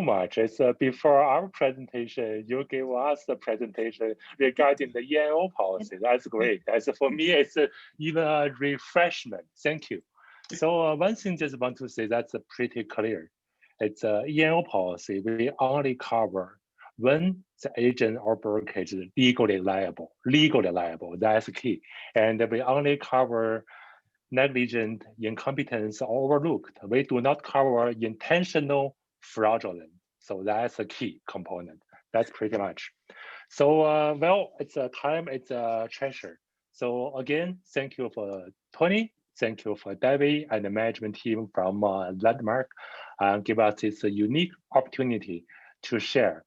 much. It's before our presentation, you gave us the presentation regarding the E&O policy. That's great. That's for me, it's even a refreshment. Thank you. So one thing just want to say that's pretty clear. It's a E&O policy. We only cover when the agent or broker is legally liable. Legally liable, that's key. And we only cover negligent, incompetence, or overlooked. We do not cover intentional fraudulent. So that's a key component. That's pretty much. So, well, it's a time, it's a treasure. So again, thank you for Tony. Thank you for Debbie and the management team from Landmark. Give us this unique opportunity to share.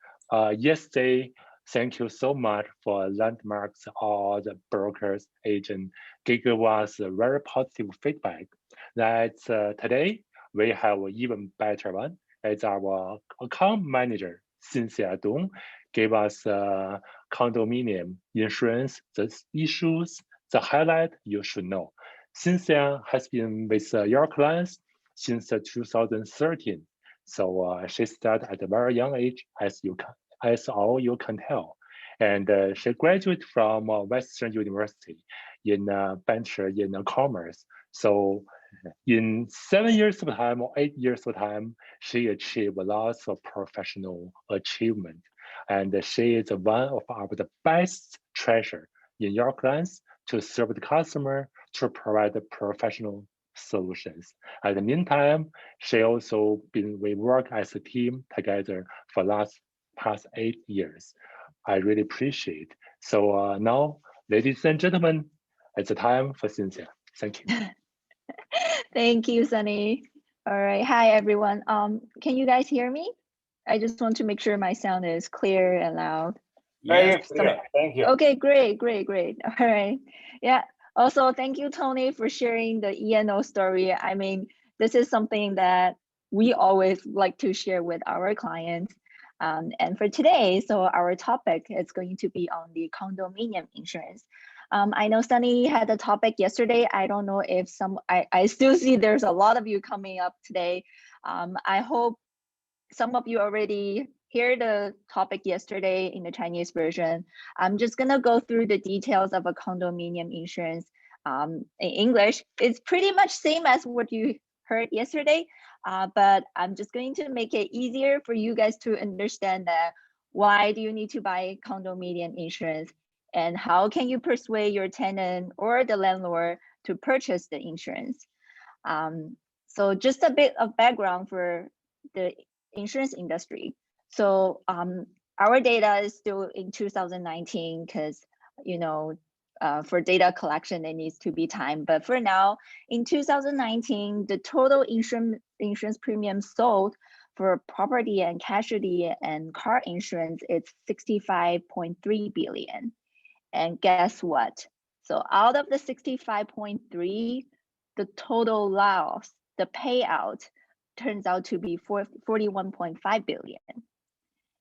Yesterday, thank you so much for Landmarks, all the brokers, agents, gave us very positive feedback. That today we have an even better one. It's our account manager, Cynthia Dong, gave us condominium insurance, the issues, the highlight you should know. Cynthia has been with your clients since 2013. So she started at a very young age, as all you can tell. And she graduated from Western University in Bachelor in Commerce. So in 7 years of time or 8 years of time, she achieved lots of professional achievement. And she is one of our the best treasure in your clients to serve the customer, to provide the professional solutions. At the meantime, she also we work as a team together for past 8 years. I really appreciate. So now, ladies and gentlemen, it's time for Cynthia. Thank you. Thank you, Sunny. All right, hi everyone. Can you guys hear me? I just want to make sure my sound is clear and loud. Yes, clear. Thank you. Okay, great. All right. Yeah. Also, thank you, Tony, for sharing the E&O story. I mean, this is something that we always like to share with our clients. And for today, so our topic is going to be on the condominium insurance. I know Sunny had a topic yesterday. I don't know if I still see there's a lot of you coming up today. I hope some of you already heard the topic yesterday in the Chinese version. I'm just gonna go through the details of a condominium insurance in English. It's pretty much same as what you heard yesterday, but I'm just going to make it easier for you guys to understand that why do you need to buy condominium insurance and how can you persuade your tenant or the landlord to purchase the insurance. So just a bit of background for the insurance industry. So our data is still in 2019 because, you know, for data collection, it needs to be time. But for now, in 2019, the total insurance premium sold for property and casualty and car insurance, it's 65.3 billion. And guess what? So out of the 65.3, the total loss, the payout turns out to be 41.5 billion.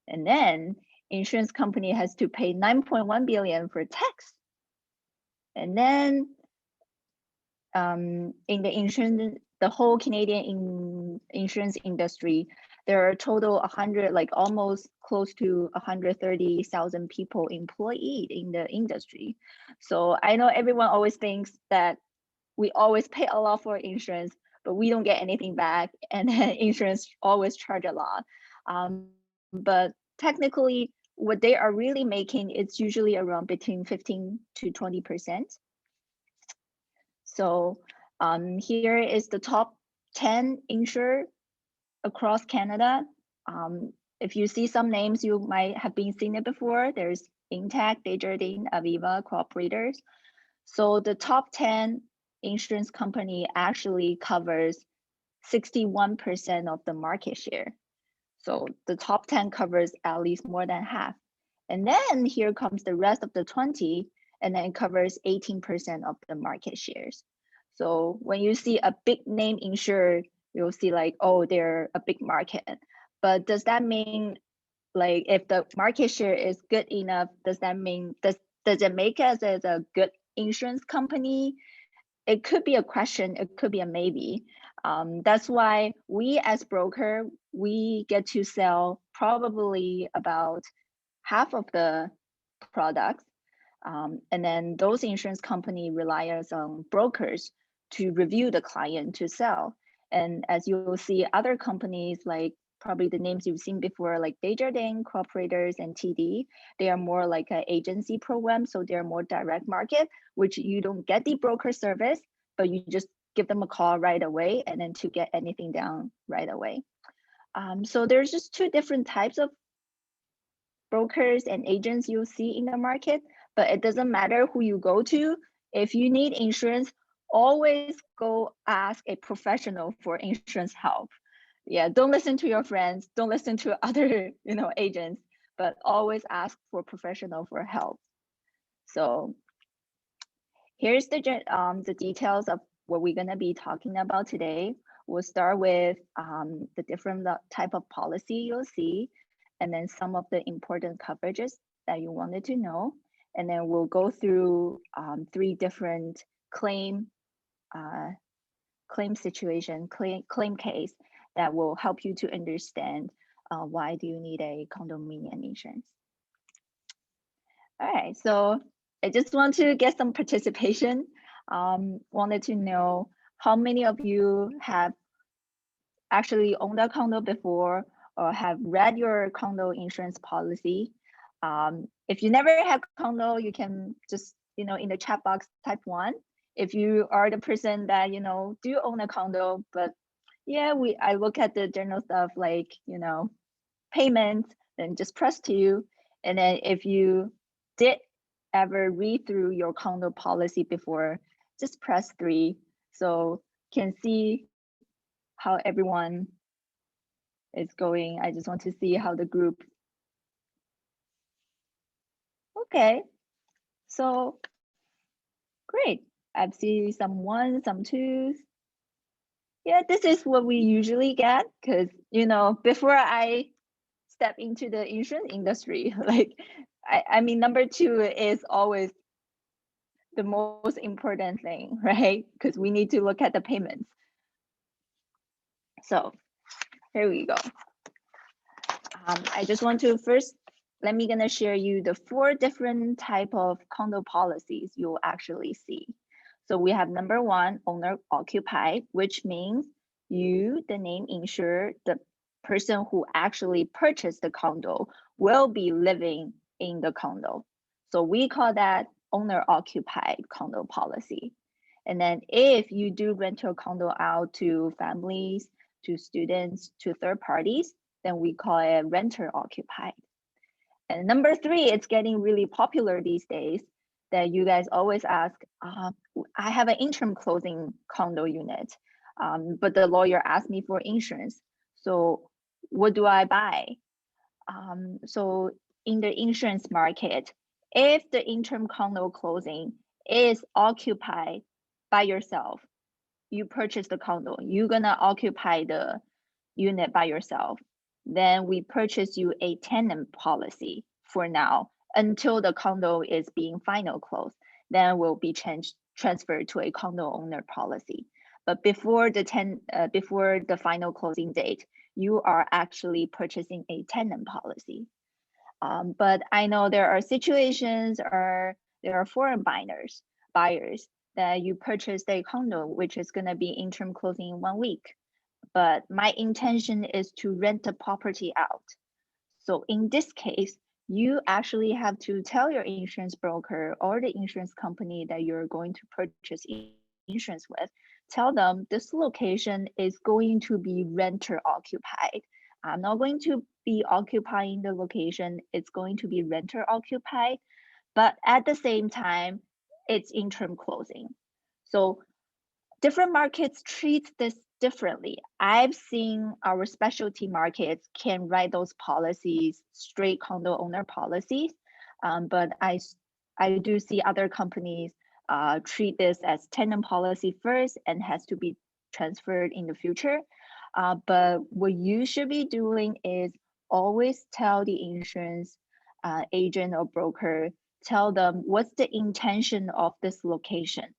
And then insurance company has to pay 9.1 billion for tax. And then in the insurance, the whole Canadian insurance industry, there are a total 100, like almost close to 130,000 people employed in the industry. So I know everyone always thinks that we always pay a lot for insurance, but we don't get anything back, and then insurance always charge a lot. But technically, what they are really making, it's usually around between 15 to 20%. So here is the top 10 insurer across Canada. If you see some names, you might have been seen it before. There's Intact, Desjardins, Aviva, Cooperators. So the top 10 insurance company actually covers 61% of the market share. So the top 10 covers at least more than half. And then here comes the rest of the 20, and then it covers 18% of the market shares. So when you see a big name insurer, you'll see like, oh, they're a big market. But does that mean, like, if the market share is good enough, does that mean, does it make us as a good insurance company? It could be a question, it could be a maybe. That's why we as broker, we get to sell probably about half of the products. And then those insurance company rely on brokers to review the client to sell. And as you will see, other companies like probably the names you've seen before, like Desjardins, Cooperators, and TD, they are more like an agency program. So they're more direct market, which you don't get the broker service, but you just give them a call right away and then to get anything down right away. So there's just two different types of brokers and agents you'll see in the market, but it doesn't matter who you go to. If you need insurance, always go ask a professional for insurance help. Yeah, don't listen to your friends, don't listen to other agents, but always ask for professional for help. So here's the details of what we're going to be talking about today. We'll start with the different type of policy you'll see, and then some of the important coverages that you wanted to know. And then we'll go through 3 different claim case that will help you to understand why do you need a condominium insurance. All right, so I just want to get some participation. Wanted to know how many of you have actually owned a condo before or have read your condo insurance policy. If you never had condo, you can just, in the chat box type 1. If you are the person that, do own a condo, but yeah, I look at the general stuff like, payments, then just press 2. And then if you did ever read through your condo policy before, just press 3. So can see how everyone is going. I just want to see how the group. Okay, so great. I've seen some 1s, some 2s. Yeah, this is what we usually get because, before I step into the insurance industry, like, I mean, number 2 is always the most important thing, right? Because we need to look at the payments. So here we go. I just want to first, gonna share you the 4 different type of condo policies you'll actually see. So we have number 1, owner occupied, which means you, the name insured, the person who actually purchased the condo will be living in the condo. So we call that owner occupied condo policy. And then if you do rent your condo out to families, to students, to third parties, then we call it renter occupied. And number 3, it's getting really popular these days that you guys always ask, I have an interim closing condo unit, but the lawyer asked me for insurance. So what do I buy? So in the insurance market, if the interim condo closing is occupied by yourself, you purchase the condo, you're gonna occupy the unit by yourself, then we purchase you a tenant policy for now until the condo is being final closed. Then will be transferred to a condo owner policy. But before the final closing date, you are actually purchasing a tenant policy. But I know there are situations or there are foreign buyers that you purchase a condo, which is going to be interim closing in 1 week. But my intention is to rent the property out. So in this case, you actually have to tell your insurance broker or the insurance company that you're going to purchase insurance with, tell them this location is going to be renter occupied. I'm not going to be occupying the location. It's going to be renter occupied, but at the same time, it's interim closing. So different markets treat this differently. I've seen our specialty markets can write those policies, straight condo owner policies, but I do see other companies treat this as tenant policy first and has to be transferred in the future. But what you should be doing is always tell the insurance agent or broker, tell them what's the intention of this location.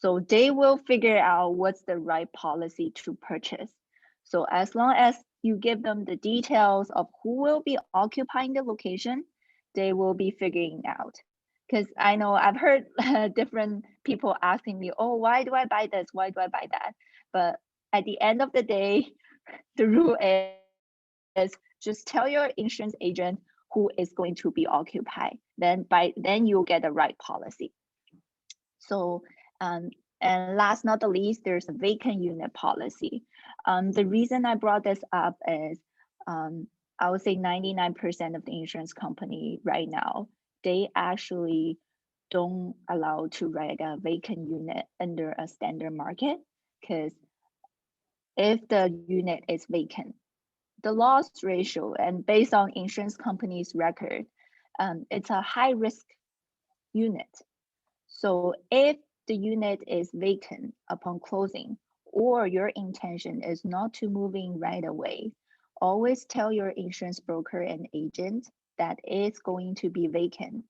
So they will figure out what's the right policy to purchase. So as long as you give them the details of who will be occupying the location, they will be figuring out. Because I know I've heard different people asking me, oh, why do I buy this? Why do I buy that? But at the end of the day, the rule is just tell your insurance agent who is going to be occupied. Then you'll get the right policy. So and last not the least, there's a vacant unit policy. The reason I brought this up is I would say 99% of the insurance company right now, they actually don't allow to write a vacant unit under a standard market, because if the unit is vacant, the loss ratio, and based on insurance company's record, it's a high risk unit. So if the unit is vacant upon closing, or your intention is not to move in right away, always tell your insurance broker and agent that it's going to be vacant.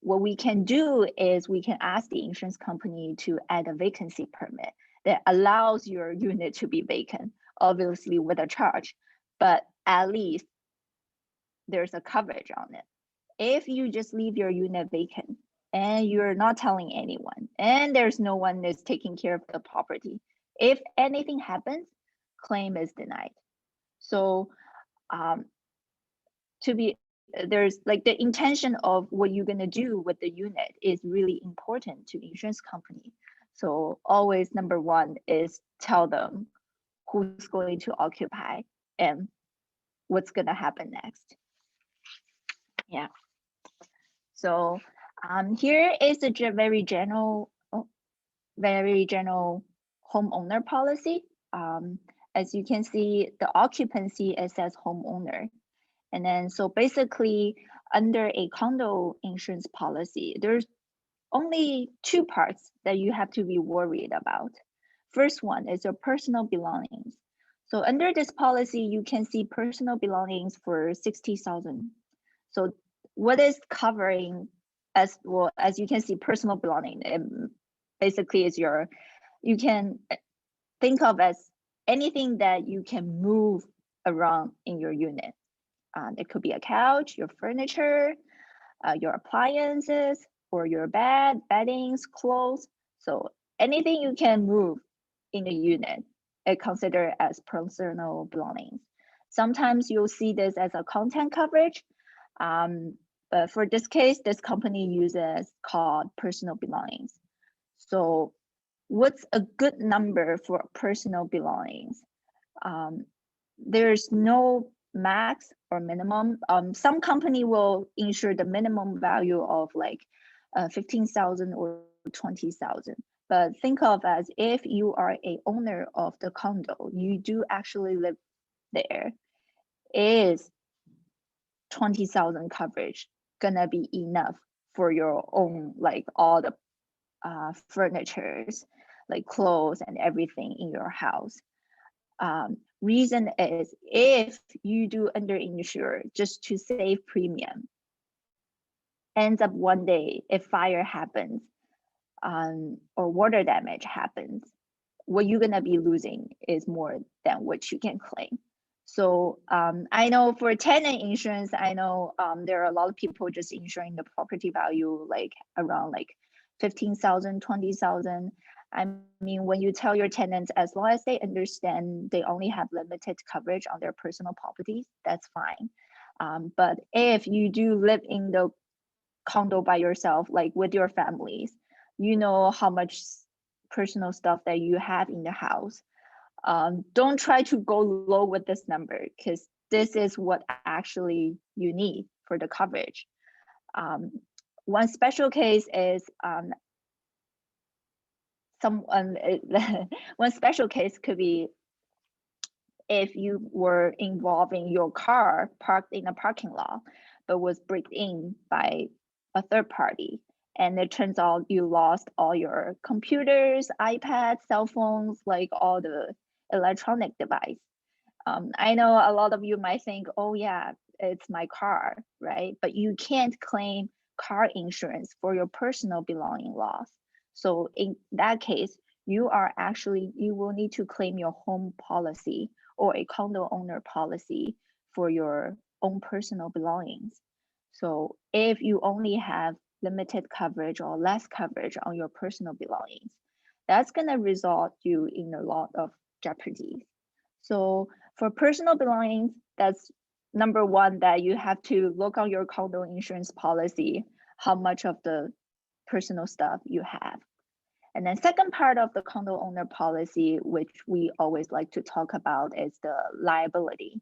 What we can do is we can ask the insurance company to add a vacancy permit that allows your unit to be vacant, obviously with a charge, but at least there's a coverage on it. If you just leave your unit vacant and you're not telling anyone, and there's no one that's taking care of the property, if anything happens, claim is denied. So there's like the intention of what you're gonna do with the unit is really important to insurance company. So always number one is tell them who's going to occupy and what's gonna happen next. Yeah. So here is a very general homeowner policy. As you can see, the occupancy, it says homeowner. And then, so basically under a condo insurance policy, there's only two parts that you have to be worried about. First one is your personal belongings. So under this policy, you can see personal belongings for 60,000. So what is covering as well, as you can see, personal belonging, it basically is you can think of as anything that you can move around in your unit. It could be a couch, your furniture, your appliances, or your bed, beddings, clothes. So anything you can move in a unit, it considered as personal belongings. Sometimes you'll see this as a content coverage, but for this case, this company uses called personal belongings. So what's a good number for personal belongings? There's no max or minimum. Some company will insure the minimum value of like 15,000 or 20,000. But think of as if you are a owner of the condo, you do actually live there, is 20,000 coverage gonna be enough for your own, like all the furnitures, like clothes and everything in your house? Reason is if you do underinsure just to save premium, ends up one day if fire happens or water damage happens, what you're gonna be losing is more than what you can claim. So I know for tenant insurance, I know there are a lot of people just insuring the property value like around like 15,000, 20,000. I mean, when you tell your tenants, as long as they understand they only have limited coverage on their personal properties, that's fine. But if you do live in the condo by yourself, like with your families, you know how much personal stuff that you have in the house. Don't try to go low with this number, because this is what actually you need for the coverage. One special case is one special case could be if you were involving your car parked in a parking lot, but was bricked in by a third party. And it turns out you lost all your computers, iPads, cell phones, like all the electronic device. I know a lot of you might think, oh yeah, it's my car, right? But you can't claim car insurance for your personal belonging loss. So in that case, you will need to claim your home policy or a condo owner policy for your own personal belongings. So if you only have limited coverage or less coverage on your personal belongings, that's gonna result you in a lot of jeopardy. So for personal belongings, that's number one, that you have to look on your condo insurance policy, how much of the personal stuff you have. And then second part of the condo owner policy, which we always like to talk about, is the liability.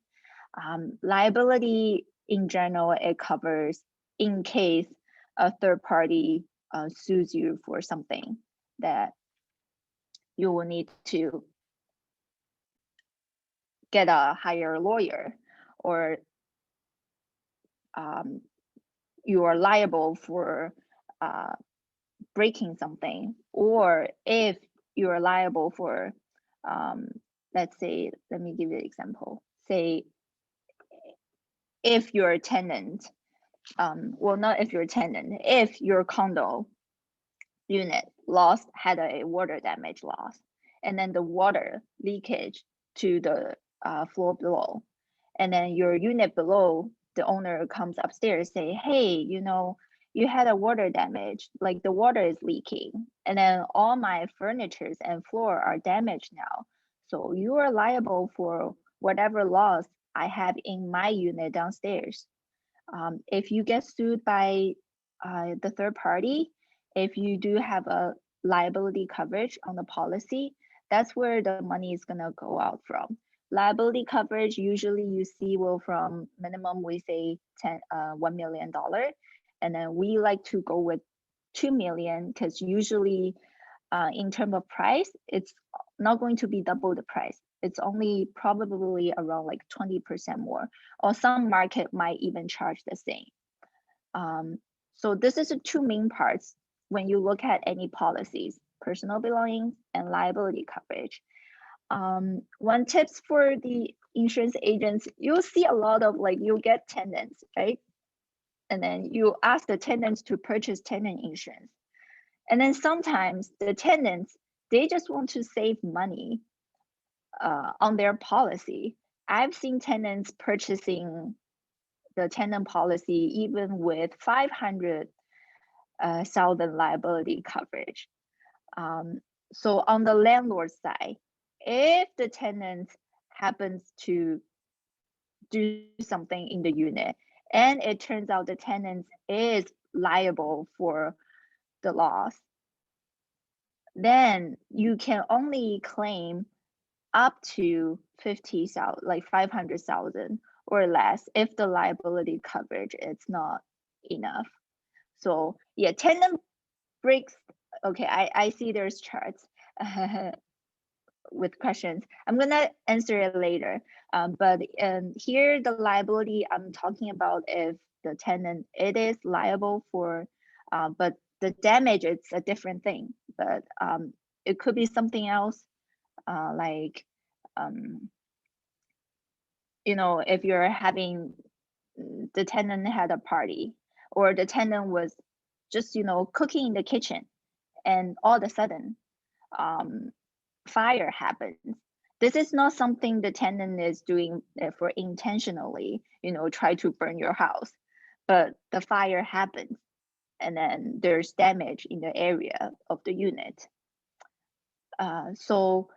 Liability in general, it covers in case a third party sues you for something that you will need to get a higher lawyer, or you are liable for breaking something, or if you are liable for, let's say, let me give you an example. Say if you're a tenant, well, not if you're a tenant, if your condo unit had a water damage loss, and then the water leakage to the floor below, and then your unit below, the owner comes upstairs, say, hey, you had a water damage, like the water is leaking, and then all my furnitures and floor are damaged now, so you are liable for whatever loss I have in my unit downstairs. If you get sued by the third party, if you do have a liability coverage on the policy, that's where the money is gonna go out from. Liability coverage, usually you see will from minimum, we say $1 million. And then we like to go with 2 million, because usually in terms of price, it's not going to be double the price. It's only probably around like 20% more, or some market might even charge the same. So this is the two main parts when you look at any policies: personal belongings and liability coverage. One tips for the insurance agents, you'll see a lot of, like, you'll get tenants, right? And then you ask the tenants to purchase tenant insurance. And then sometimes the tenants, they just want to save money on their policy. I've seen tenants purchasing the tenant policy even with 500,000 liability coverage. So on the landlord side, if the tenant happens to do something in the unit and it turns out the tenant is liable for the loss, then you can only claim up to 50,000, like 500,000 or less, if the liability coverage is not enough. So yeah, tenant breaks. Okay, I see there's charts with questions. I'm gonna answer it later. But here the liability I'm talking about, if the tenant, it is liable for, but the damage, it's a different thing. But it could be something else, like if you're having, the tenant had a party, or the tenant was just cooking in the kitchen, and all of a sudden fire happens. This is not something the tenant is doing for intentionally, try to burn your house, but the fire happens, and then there's damage in the area of the unit. So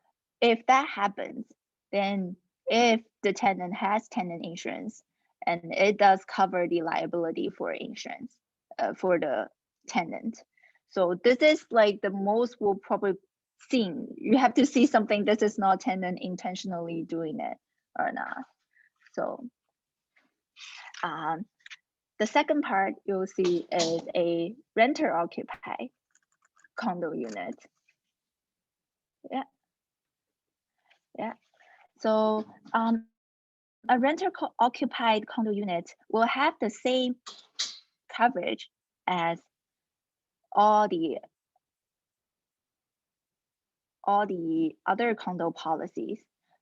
if that happens, then if the tenant has tenant insurance, and it does cover the liability for insurance for the tenant. So this is like the most we'll probably see. You have to see something, this is not tenant intentionally doing it or not. So the second part you'll see is a renter occupied condo unit. Yeah. So a renter occupied condo unit will have the same coverage as all the other condo policies.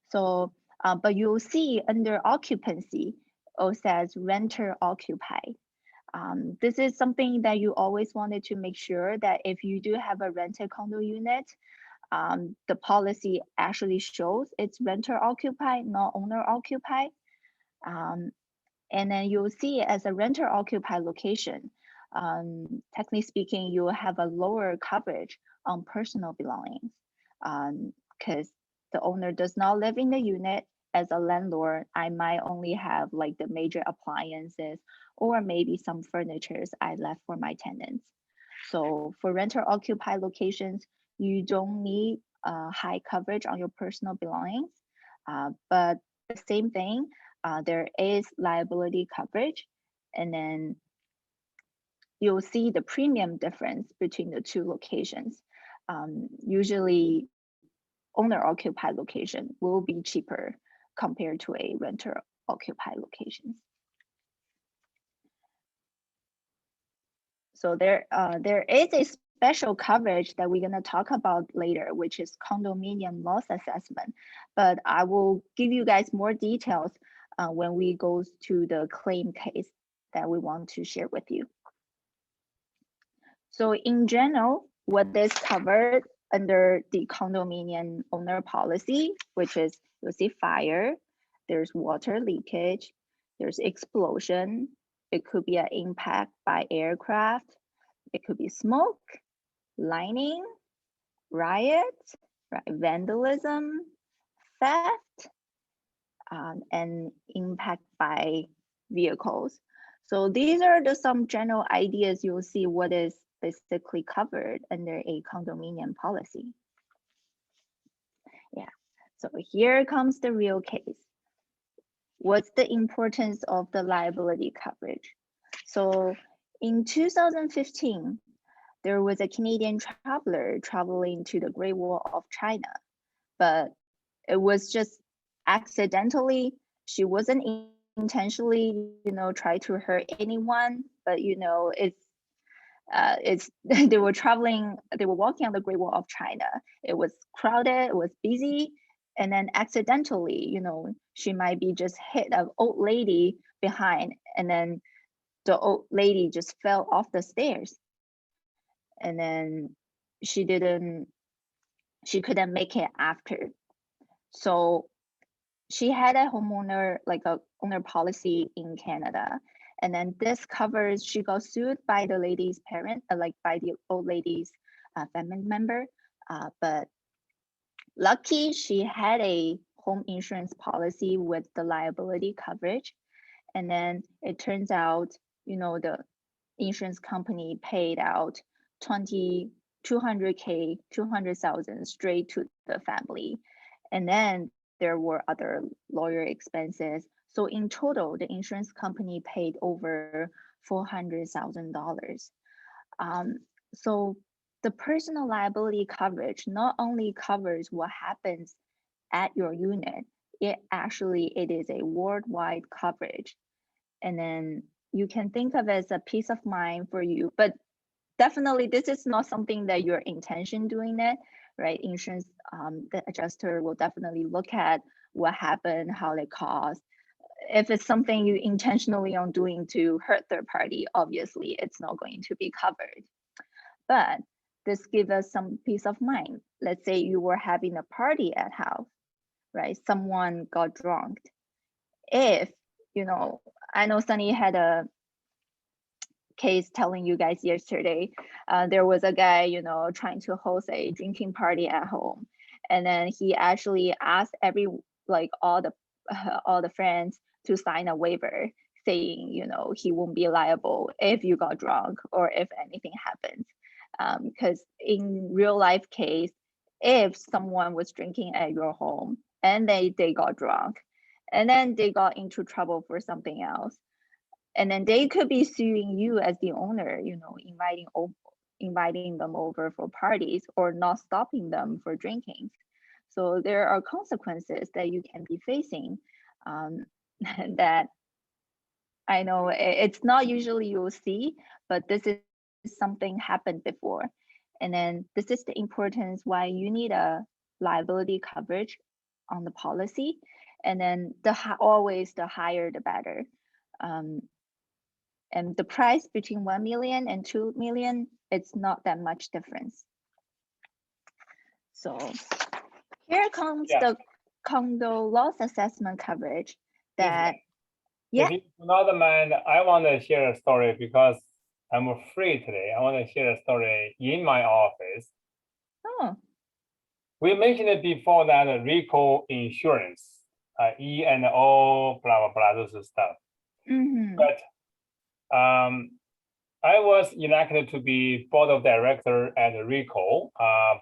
So, but you'll see under occupancy, it says renter occupied. This is something that you always wanted to make sure that if you do have a rented condo unit, the policy actually shows it's renter occupied, not owner occupied. And then you'll see as a renter occupied location, technically speaking, you will have a lower coverage on personal belongings because the owner does not live in the unit. As a landlord, I might only have like the major appliances or maybe some furnitures I left for my tenants. So for renter occupied locations, you don't need high coverage on your personal belongings, but the same thing, there is liability coverage, and then you'll see the premium difference between the two locations. Usually owner occupied location will be cheaper compared to a renter occupied location. So there is a special coverage that we're going to talk about later, which is condominium loss assessment. But I will give you guys more details when we go to the claim case that we want to share with you. So in general, what is covered under the condominium owner policy, which is, you'll see fire, there's water leakage, there's explosion, it could be an impact by aircraft, it could be smoke, lightning, riot, right, vandalism, theft, and impact by vehicles. So these are some general ideas you'll see what is basically covered under a condominium policy. Yeah, so here comes the real case. What's the importance of the liability coverage? So in 2015, there was a Canadian traveler traveling to the Great Wall of China, but it was just accidentally. She wasn't intentionally, try to hurt anyone, but it's they were walking on the Great Wall of China. It was crowded, it was busy, and then accidentally, she might be just hit an old lady behind, and then the old lady just fell off the stairs, and then she couldn't make it after. So she had a homeowner, like a owner policy in Canada. And then this covers, she got sued by the lady's parent, like by the old lady's family member. But lucky she had a home insurance policy with the liability coverage. And then it turns out, the insurance company paid out 200,000 straight to the family. And then there were other lawyer expenses. So in total, the insurance company paid over $400,000. So the personal liability coverage not only covers what happens at your unit, it is a worldwide coverage. And then you can think of it as a peace of mind for you, but definitely this is not something that your intention doing it, right? Insurance, the adjuster will definitely look at what happened, how they caused. If it's something you intentionally on doing to hurt third party, obviously it's not going to be covered. But this gives us some peace of mind. Let's say you were having a party at house, right? Someone got drunk. If, I know Sunny had a case telling you guys yesterday, there was a guy, trying to host a drinking party at home. And then he actually asked all the friends to sign a waiver saying, he won't be liable if you got drunk or if anything happens. Because in real life case, if someone was drinking at your home and they got drunk and then they got into trouble for something else, and then they could be suing you as the owner, inviting them over for parties or not stopping them for drinking. So there are consequences that you can be facing that I know it's not usually you'll see, but this is something happened before. And then this is the importance why you need a liability coverage on the policy. And then always the higher, the better. and the price between 1 million and 2 million, it's not that much difference. So here comes the condo loss assessment coverage that, If you do not mind, I want to share a story because I'm free today. I want to share a story in my office. Oh. We mentioned it before that RICO insurance, E&O, blah, blah, blah, those stuff. But I was elected to be board of director at RICO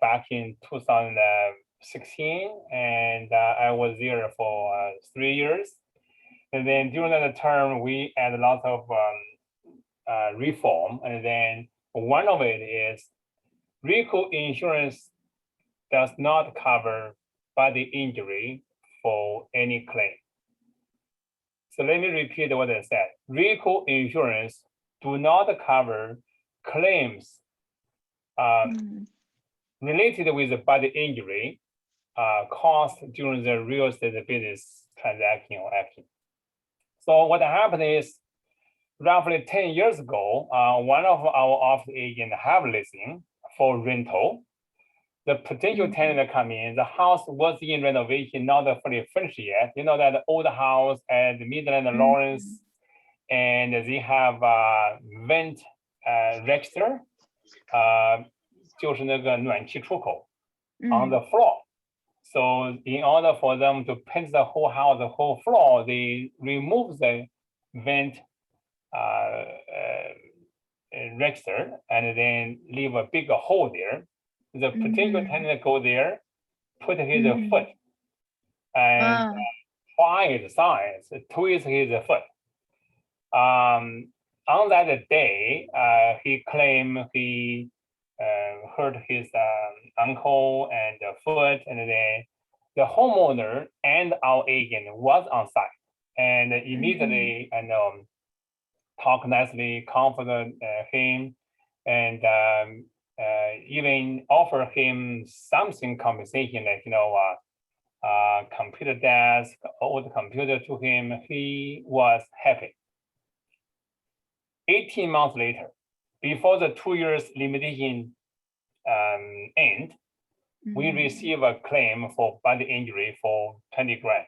back in 2016, and I was there for 3 years. And then during that term, we had a lot of reform, and then one of it is RICO insurance does not cover body injury for any claim. So let me repeat what I said. RICO insurance do not cover claims related with body injury caused during the real estate business transaction or action. So what happened is, roughly 10 years ago, one of our office agents have listing for rental. The potential tenant come in, the house was in renovation, not fully finished yet. You know that the old house at Midland and Lawrence, and they have vent register, 就是那个暖气出口 on the floor. So in order for them to paint the whole house, the whole floor, they remove the vent register and then leave a big hole there. The potential tenant go there, put his foot and try the size, twist his foot. On that day, he claimed he hurt his ankle and foot, and then the homeowner and our agent was on site, and immediately talk nicely, comfort him, and even offer him something compensation, like computer desk, old computer to him. He was happy. 18 months later, before the 2 years limitation end, we receive a claim for body injury for 20 grand.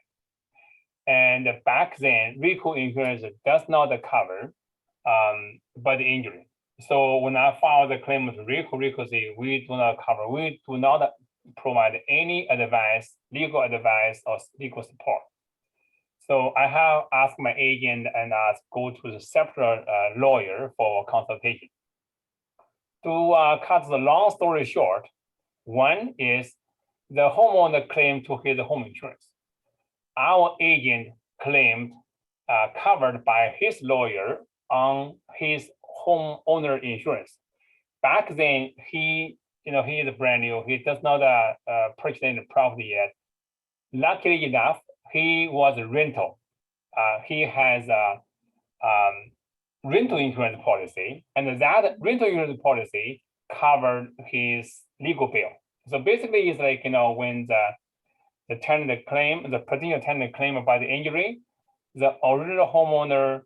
And back then, RICO insurance does not cover body injury. So when I filed the claim with RICO said, we do not cover, we do not provide any advice, legal advice or legal support. So I have asked my agent and go to the separate lawyer for consultation. To cut the long story short, one is the homeowner claimed to his home insurance. Our agent claimed covered by his lawyer on his homeowner insurance. Back then, he is brand new. He does not purchase any property yet. Luckily enough, he was a rental. He has a rental insurance policy, and that rental insurance policy covered his legal bill. So basically, it's like when the tenant claim, the potential tenant claim about the injury, the original homeowner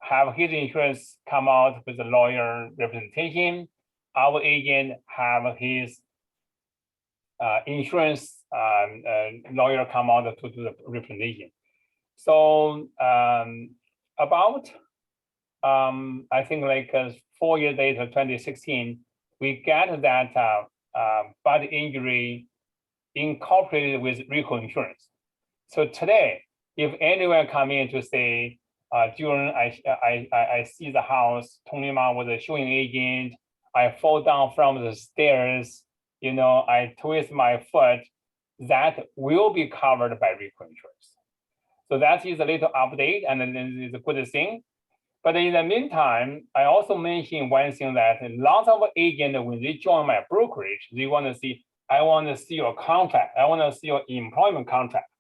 have his insurance come out with the lawyer representation. Our agent have his insurance lawyer come out to do the representation. So about I think like 4 years later, 2016, we get that body injury incorporated with RICO insurance. So today, if anyone come in to say, during I see the house, Tony Ma was a showing agent, I fall down from the stairs, I twist my foot, that will be covered by RICO insurance. So that is a little update, and then it's a good thing. But in the meantime, I also mentioned one thing that a lot of agents, when they join my brokerage, they want to see, I want to see your contract. I want to see your employment contract.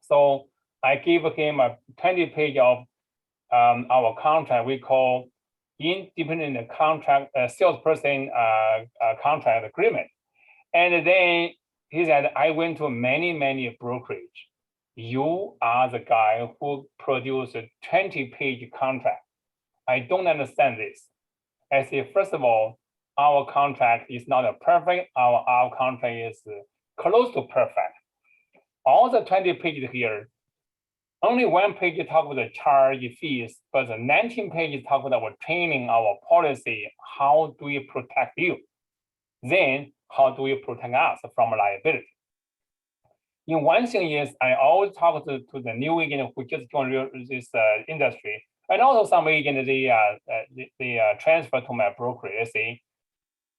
So I gave him a 20-page of our contract. We call independent contract salesperson contract agreement. And then he said, I went to many brokerage. You are the guy who produced a 20-page contract. I don't understand this. I say, first of all, our contract is not a perfect. Our contract is close to perfect. All the 20 pages here, only one page talk about the charge fees, but the 19 pages talk about our training, our policy, how do we protect you? Then how do we protect us from liability? In one thing is, I always talk to the new agent who just joined this industry, and also some agent, they transfer to my broker. They say,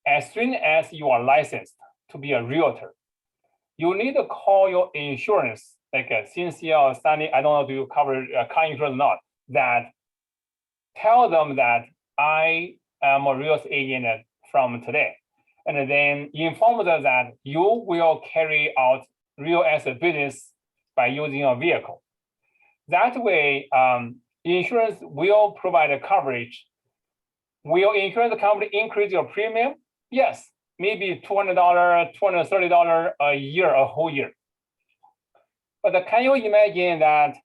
as soon as you are licensed to be a realtor, you need to call your insurance, like Cynthia or Sunny, I don't know, do you cover car insurance or not, that tell them that I am a real estate agent from today. And then inform them that you will carry out real estate business by using a vehicle. That way, insurance will provide a coverage. Will insurance company increase your premium? Yes, maybe $200, $230 a year, a whole year. But can you imagine that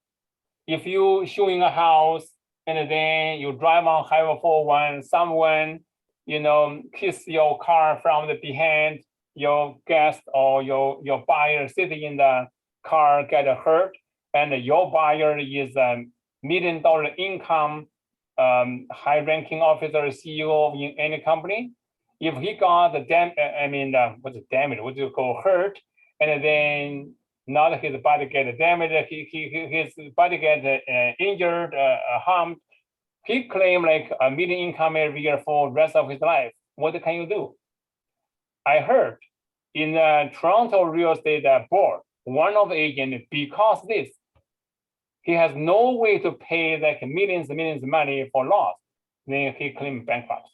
if you showing a house and then you drive on Highway 401, someone, kiss your car from the behind, your guest or your buyer sitting in the car get hurt, and your buyer is a $1 million income, high-ranking officer, CEO in any company. If he got the hurt, and then not his body get damaged, his body get injured, harmed, he claim like $1 million income every year for the rest of his life. What can you do? I heard in the Toronto real estate board, one of the agents, because this, he has no way to pay like millions of money for loss, then he claimed bankruptcy.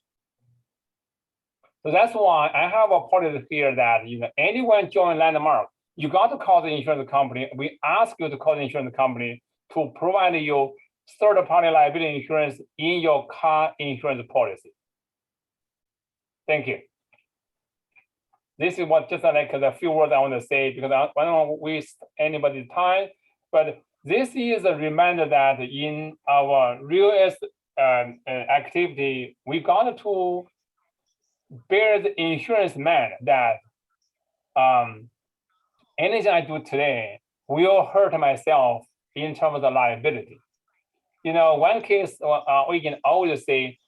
So that's why I have a policy here that anyone join Landmark, you got to call the insurance company. We ask you to call the insurance company to provide you third-party liability insurance in your car insurance policy. Thank you. This is what just like the few words I want to say, because I don't want to waste anybody's time. But this is a reminder that in our real estate activity, we got to bear the insurance man that anything I do today will hurt myself in terms of liability. One case we can always say,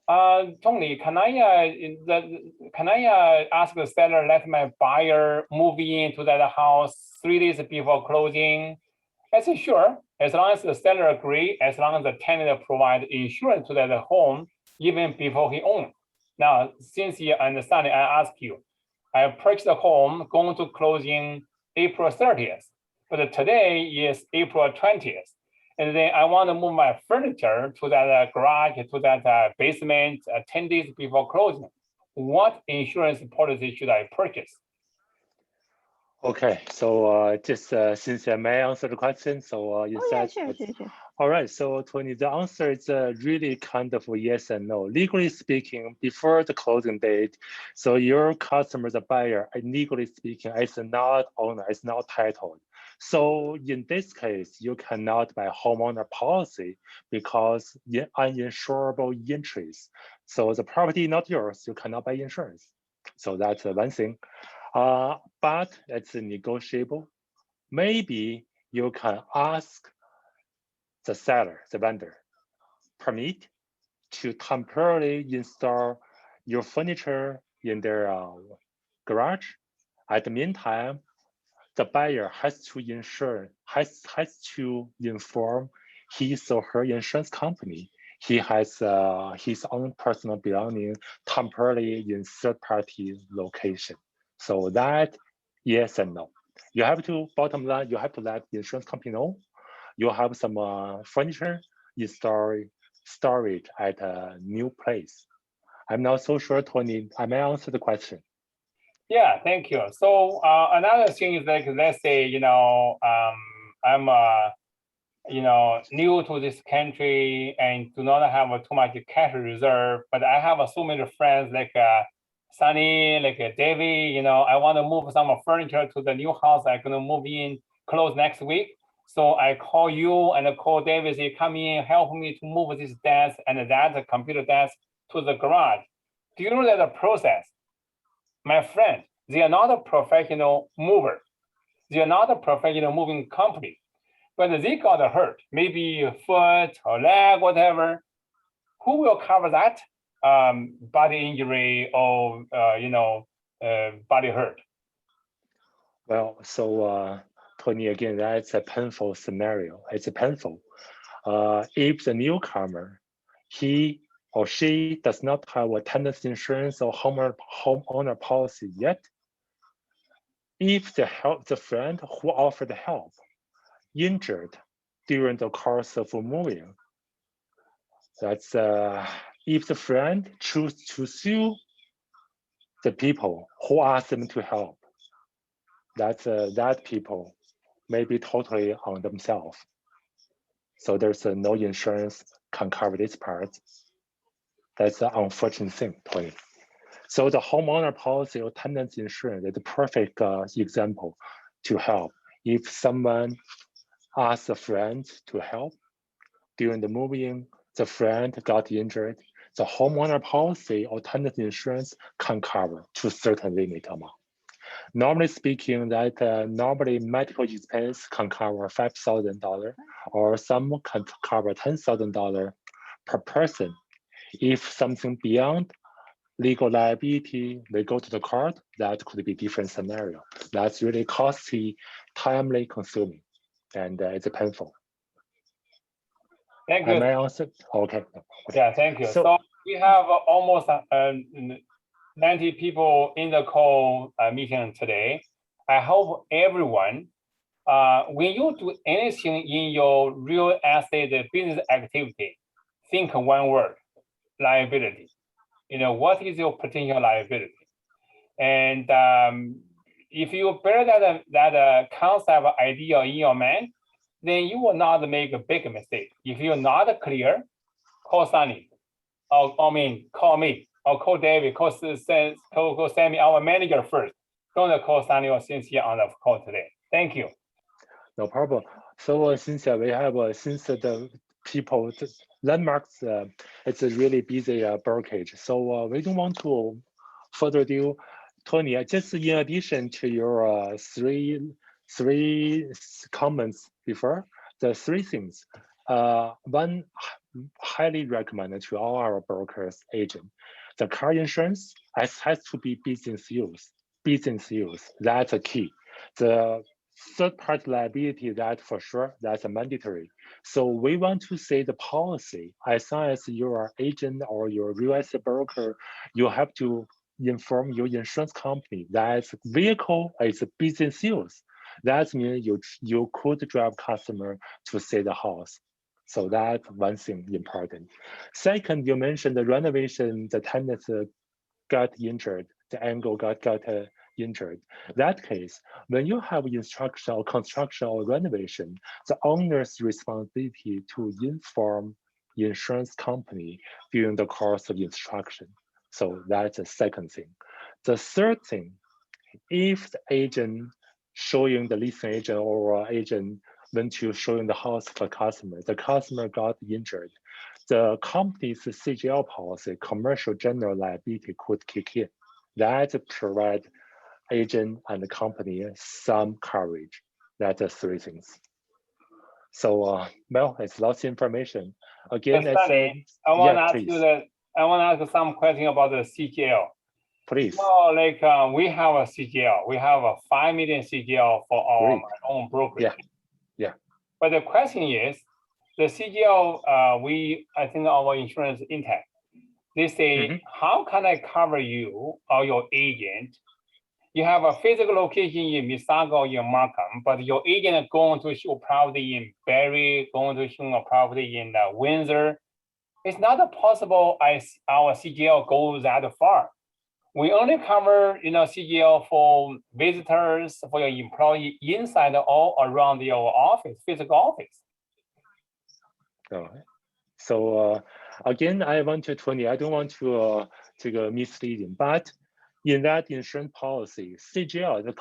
Tony, can I ask the seller let my buyer move into that house 3 days before closing? I said, sure, as long as the seller agree, as long as the tenant provide insurance to that home, even before he owns. Now, since you understand, I ask you, I purchased a home going to closing April 30th, but today is April 20th. And then I want to move my furniture to that garage, to that basement 10 days before closing. What insurance policy should I purchase? Okay, so just since I may answer the question, so you said, sure. All right, so Tony, the answer is really kind of a yes and no. Legally speaking, before the closing date, so your customer, the buyer, legally speaking, is not owner, is not titled. So in this case, you cannot buy homeowner policy because uninsurable interest. So the property not yours, you cannot buy insurance. So that's one thing. But it's negotiable. Maybe you can ask the seller, the vendor, permit to temporarily install your furniture in their garage. At the meantime, the buyer has to inform his or her insurance company. He has his own personal belonging temporarily in third-party location. So that, yes and no. You have to, bottom line, you have to let the insurance company know you have some furniture in storage at a new place. I'm not so sure, Tony, I may answer the question. Yeah, thank you. So another thing is like, let's say, I'm new to this country and do not have too much cash reserve, but I have so many friends like Sunny, like Davey, I want to move some furniture to the new house I'm going to move in close next week. So I call you and call David, say, come in, help me to move this desk and that computer desk to the garage. During that process, my friend, they are not a professional mover. They are not a professional moving company, but they got hurt, maybe a foot or leg, whatever. Who will cover that body injury or body hurt? Well, so Tony, again, that's a painful scenario. It's painful. If the newcomer, he or she does not have a tenant insurance or homeowner policy yet, if the friend who offered help injured during the course of moving, that's if the friend choose to sue the people who asked them to help, that people may be totally on themselves. So there's no insurance can cover this part. That's an unfortunate thing, Tony. So the homeowner policy or tenant insurance is the perfect example to help. If someone asks a friend to help during the moving, the friend got injured, the homeowner policy or tenant insurance can cover to a certain limit amount. Normally speaking, that normally medical expense can cover $5,000 or some can cover $10,000 per person. If something beyond legal liability, they go to the court, that could be different scenario. That's really costly, timely consuming, and it's painful. Thank you. Am I answered? Okay. Yeah, thank you. So we have almost 90 people in the call meeting today. I hope everyone, when you do anything in your real estate business activity, think one word, liability. What is your potential liability? And if you bear that concept idea in your mind, then you will not make a big mistake. If you're not clear, call Sunny, or call me, or call David, call Sammy, our manager first. Don't call Sunny or Cynthia on the call today. Thank you. No problem. So Cynthia, we have since the people landmarks, it's a really busy brokerage. So we don't want to further ado. Tony, just in addition to your three comments before, the three things. One, highly recommended to all our brokers agent. The car insurance has to be business use. Business use, that's a key. The third-party liability, that for sure, that's a mandatory. So we want to say the policy, as long as you're agent or your real estate broker, you have to inform your insurance company that vehicle is a business use. That means you could drive customer to see the house. So that's one thing important. Second, you mentioned the renovation, the tenants got injured, the angle got injured. That case, when you have instruction or construction or renovation, the owner's responsibility to inform insurance company during the course of instruction. So that's the second thing. The third thing, if the agent showing the leasing agent or agent went to showing the house for the customer got injured, the company's CGL policy, commercial general liability, could kick in. That provide agent and the company some coverage. That's the three things. So, well, it's lots of information. Again, yes, Sunny, I want to ask please. you that. I want to ask some question about the CGL. Please. Well, we have a CGL. We have a 5 million CGL for our own brokerage. Yeah. But the question is, the CGL, I think our insurance intact. They say, how can I cover you or your agent? You have a physical location in Mississauga or in Markham, but your agent is going to show property in Barrie, going to show a property in Windsor. It's not possible as our CGL goes that far. We only cover, CGL for visitors, for your employee inside or around your office, physical office. All right. So again, I want to, Tony, I don't want to misleading, but in that insurance policy, CGL, the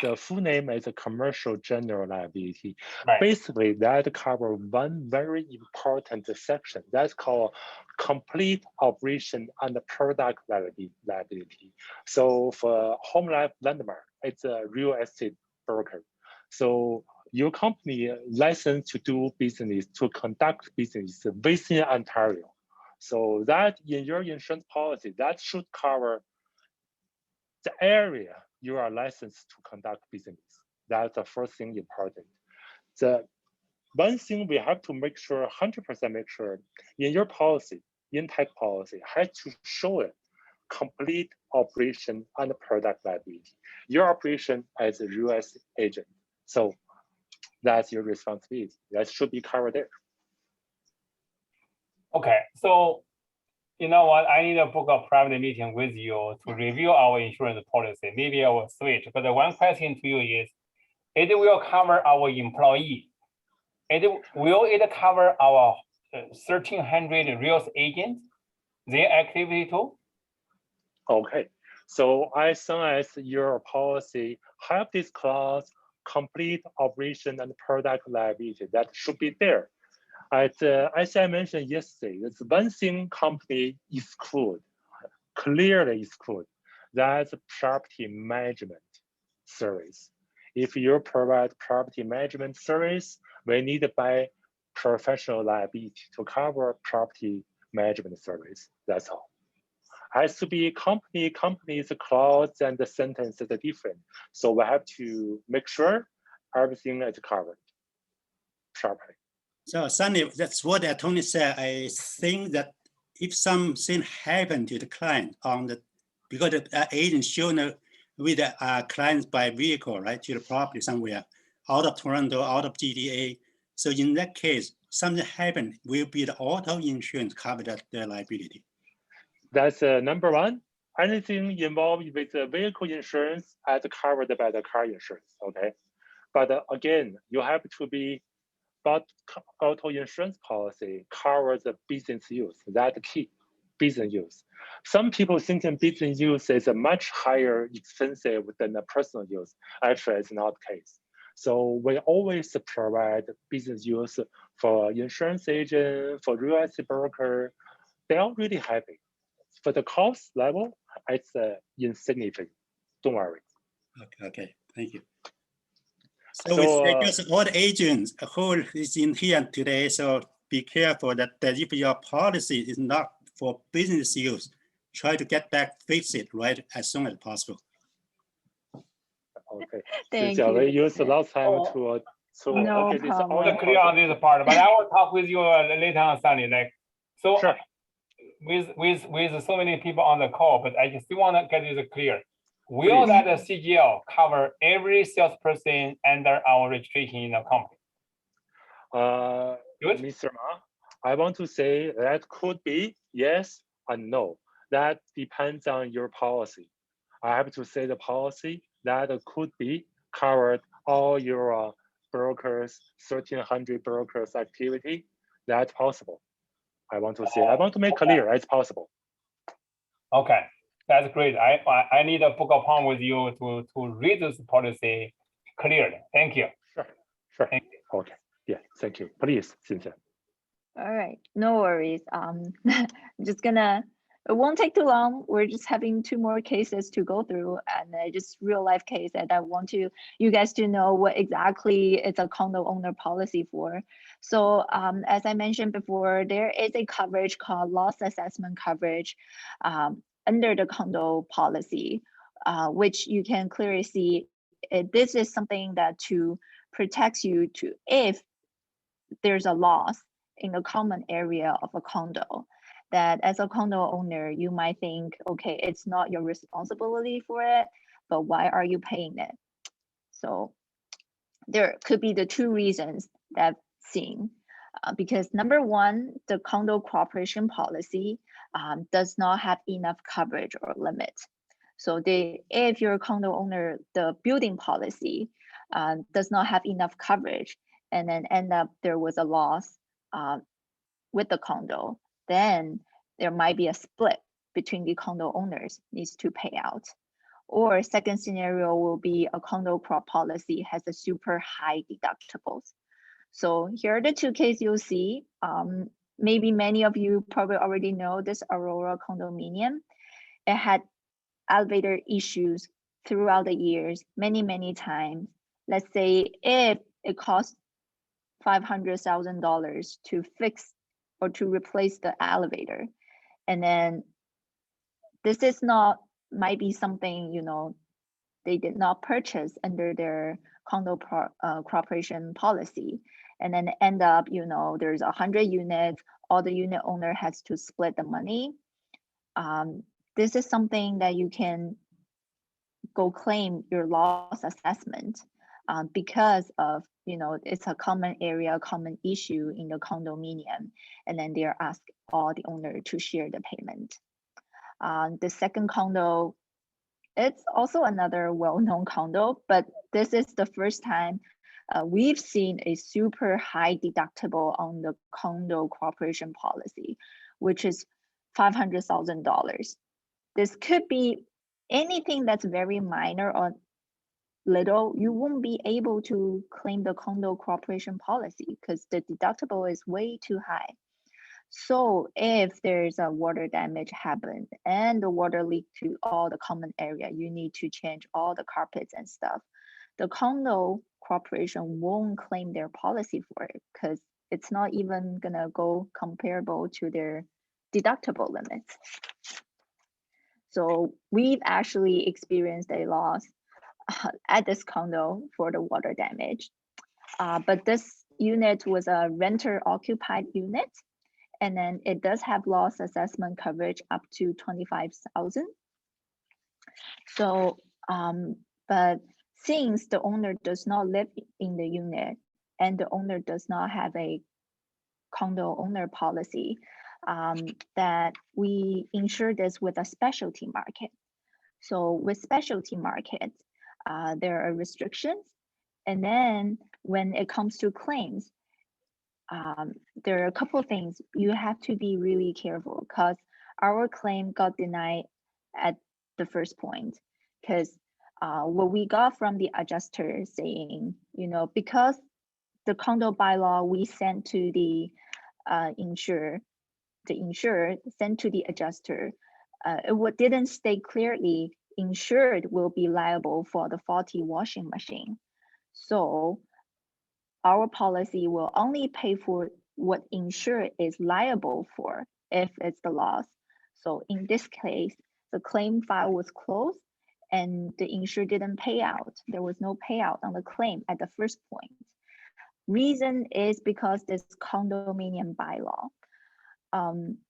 the full name is a commercial general liability. Right. Basically, that covers one very important section that's called complete operation and product liability. So for Home Life Landmark, it's a real estate broker. So your company licensed to do business, to conduct business within Ontario. So that in your insurance policy, that should cover the area you are licensed to conduct business. That's the first thing important. The one thing we have to make sure, 100% make sure, in your policy, in tech policy, has to show it complete operation and product liability. Your operation as a U.S. agent. So that's your responsibility. That should be covered there. Okay, so you know what? I need to book a private meeting with you to review our insurance policy. Maybe I will switch. But the one question to you is, it will cover our employee. Will it cover our 1,300 real estate agents, their activity too? Okay, so as long as your policy have this clause, complete operation and product liability, that should be there. As I mentioned yesterday, there's one thing company exclude, clearly exclude, that's property management service. If you provide property management service, we need to buy professional liability to cover property management service. That's all. Has to be company's clause and the sentence is different. So we have to make sure everything is covered properly. So Sunny, that's what Tony said. I think that if something happened to the client on the, because the agent shown with the clients by vehicle, right, to the property somewhere, out of Toronto, out of GTA. So in that case, something happened, will be the auto insurance cover that the liability. That's number one. Anything involved with the vehicle insurance is covered by the car insurance, okay? But again, you have to be, but auto insurance policy covers the business use. That's key, business use. Some people thinking business use is a much higher expensive than the personal use. Actually, it's not the case. So we always provide business use for insurance agent, for real estate broker. They're all really happy. For the cost level, it's insignificant. Don't worry. Okay, thank you. So we So, just all the agents who is in here today, so be careful that if your policy is not for business use, try to get back, fix it right as soon as possible. okay. Thank Since we you. used a lot of time to No okay, this is all problem. Clear on this part, but I will talk with you later on, Sunny. Like, so Sure. with so many people on the call, but I just want to get this clear. Will Please. that CGL cover every salesperson under our registration in the company? Good. Mr. Ma, I want to say that could be yes and no. That depends on your policy. I have to say the policy that could be covered all your brokers, 1,300 brokers activity. That's possible. I want to say, I want to make clear it's possible. Okay, that's great. I need to book a appointment with you to read this policy clearly. Thank you. Sure. Thank you. Okay. Yeah. Thank you. Please, Cynthia. All right, no worries. Just gonna, it won't take too long. We're just having 2 more cases to go through, and just real life case that I want you guys to know what exactly it's a condo owner policy for. So as I mentioned before, there is a coverage called loss assessment coverage under the condo policy, which you can clearly see. This is something that to protects you to if there's a loss in the common area of a condo, that as a condo owner, you might think, okay, it's not your responsibility for it, but why are you paying it? So there could be the 2 reasons that I've seen. Because number one, the condo cooperation policy does not have enough coverage or limit. So if you're a condo owner, the building policy does not have enough coverage, and then end up there was a loss with the condo, then there might be a split between the condo owners needs to pay out. Or second scenario will be a condo crop policy has a super high deductibles. So here are the two cases you'll see. Maybe many of you probably already know this Aurora condominium. It had elevator issues throughout the years, many times. Let's say if it costs $500,000 to fix or to replace the elevator, and then this is not, might be something, you know, they did not purchase under their condo corporation policy, and then end up, you know, there's 100 units, all the unit owner has to split the money. This is something that you can go claim your loss assessment because of, you know, it's a common area, common issue in the condominium, and then they're asked all the owner to share the payment. The second condo, it's also another well-known condo, but this is the first time we've seen a super high deductible on the condo corporation policy, which is $500,000. This could be anything that's very minor or little. You won't be able to claim the condo corporation policy because the deductible is way too high. So if there's a water damage happened and the water leaked to all the common area, you need to change all the carpets and stuff. The condo corporation won't claim their policy for it because it's not even gonna go comparable to their deductible limits. So we've actually experienced a loss at this condo for the water damage. But this unit was a renter occupied unit. And then it does have loss assessment coverage up to 25,000. So, but since the owner does not live in the unit and the owner does not have a condo owner policy, that we insure this with a specialty market. So with specialty markets, there are restrictions. And then when it comes to claims, there are a couple of things you have to be really careful because our claim got denied at the first point because what we got from the adjuster saying, you know, because the condo bylaw we sent to the insurer sent to the adjuster, it didn't state clearly insured will be liable for the faulty washing machine. So our policy will only pay for what insured is liable for if it's the loss. So in this case, the claim file was closed and the insured didn't pay out. There was no payout on the claim at the first point. Reason is because this condominium bylaw.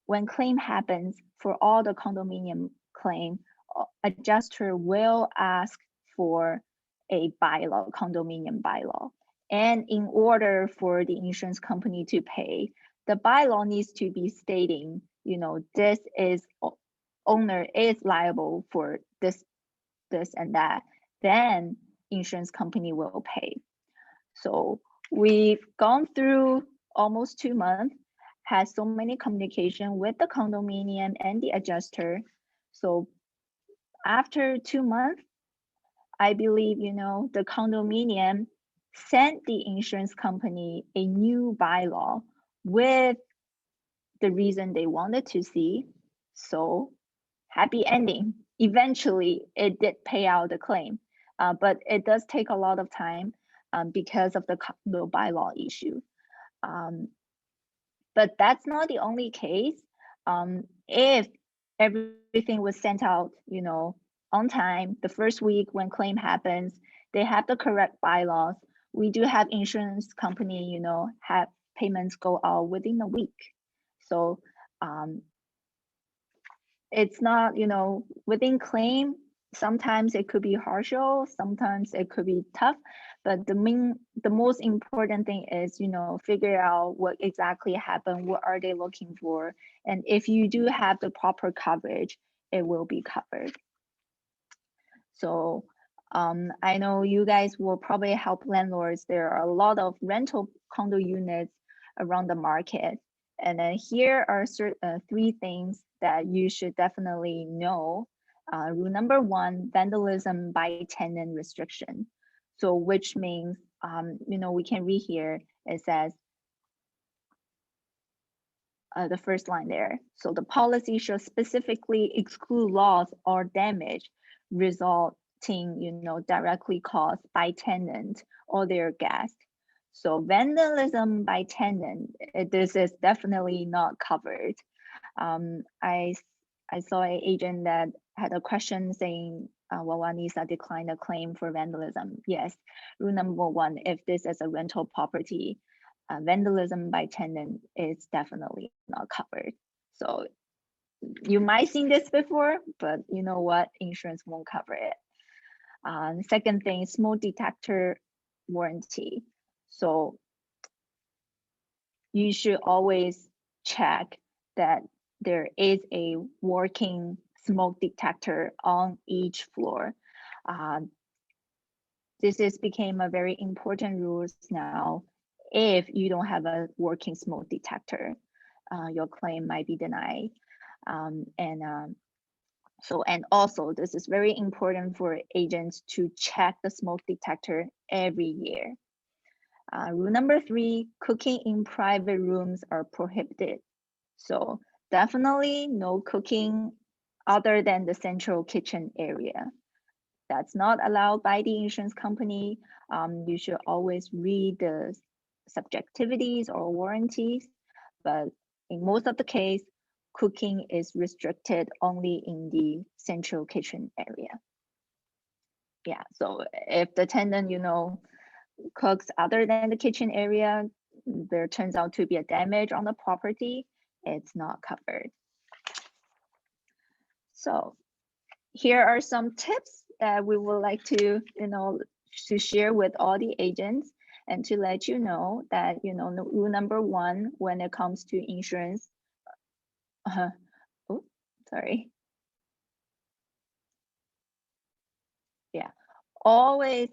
When claim happens for all the condominium claim, adjuster will ask for a bylaw, condominium bylaw. And in order for the insurance company to pay, the bylaw needs to be stating, you know, this is owner is liable for this and that, then insurance company will pay. So we've gone through almost 2 months, had so many communication with the condominium and the adjuster. So after 2 months, I believe, you know, the condominium sent the insurance company a new bylaw with the reason they wanted to see. So happy ending. Eventually, it did pay out the claim, but it does take a lot of time because of the condo bylaw issue. But that's not the only case. If everything was sent out, you know, on time, the first week when claim happens, they have the correct bylaws. We do have insurance company, you know, have payments go out within a week. So it's not, you know, within claim, sometimes it could be harsher, sometimes it could be tough, but the most important thing is, you know, figure out what exactly happened, what are they looking for, and if you do have the proper coverage, it will be covered. So I know you guys will probably help landlords. There are a lot of rental condo units around the market. And then here are 3 things that you should definitely know Rule number 1, vandalism by tenant restriction. So which means, we can read here, it says, the first line there. So the policy shall specifically exclude loss or damage resulting, directly caused by tenant or their guest. So vandalism by tenant, this is definitely not covered. I saw an agent that had a question saying, Wawanisa declined a claim for vandalism. Yes, rule number 1, if this is a rental property, vandalism by tenant is definitely not covered. So you might seen this before, but you know what? Insurance won't cover it. Second thing, smoke detector warranty. So you should always check that there is a working smoke detector on each floor. This is became a very important rules now. If you don't have a working smoke detector, your claim might be denied. And also this is very important for agents to check the smoke detector every year. Rule number 3, cooking in private rooms are prohibited. So definitely no cooking other than the central kitchen area. That's not allowed by the insurance company. You should always read the subjectivities or warranties, but in most of the case, cooking is restricted only in the central kitchen area. Yeah, so if the tenant, cooks other than the kitchen area, there turns out to be a damage on the property, it's not covered. So here are some tips that we would like to, to share with all the agents and to let you know that, rule number 1, when it comes to insurance, oh, sorry. Yeah, always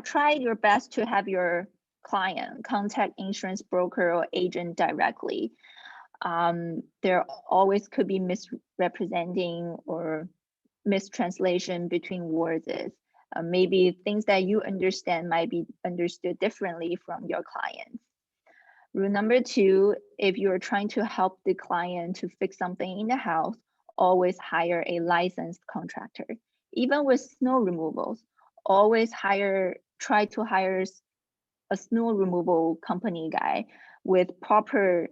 try your best to have your client contact insurance broker or agent directly. There always could be misrepresenting or mistranslation between words. Maybe things that you understand might be understood differently from your clients. Rule number 2, if you're trying to help the client to fix something in the house, always hire a licensed contractor. Even with snow removals, always try to hire a snow removal company guy with proper,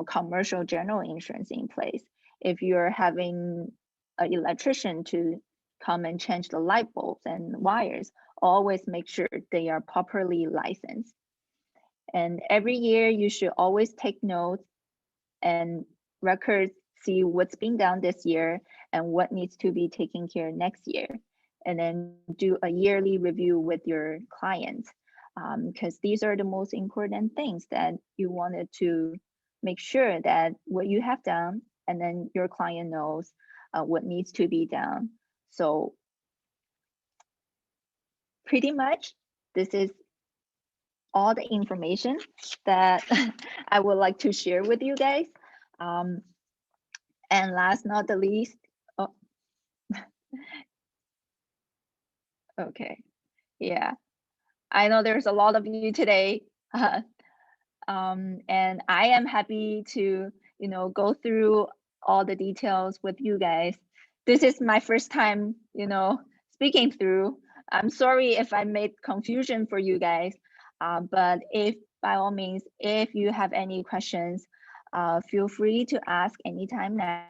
commercial general insurance in place. If you're having an electrician to come and change the light bulbs and wires, always make sure they are properly licensed. And every year you should always take notes and records, see what's being done this year and what needs to be taken care of next year. And then do a yearly review with your clients, because these are the most important things that you wanted to make sure that what you have done, and then your client knows what needs to be done. So pretty much this is all the information that I would like to share with you guys. And last not the least, okay, yeah, I know there's a lot of you today, and I am happy to, go through all the details with you guys. This is my first time, speaking through. I'm sorry if I made confusion for you guys, but by all means, if you have any questions, feel free to ask anytime now.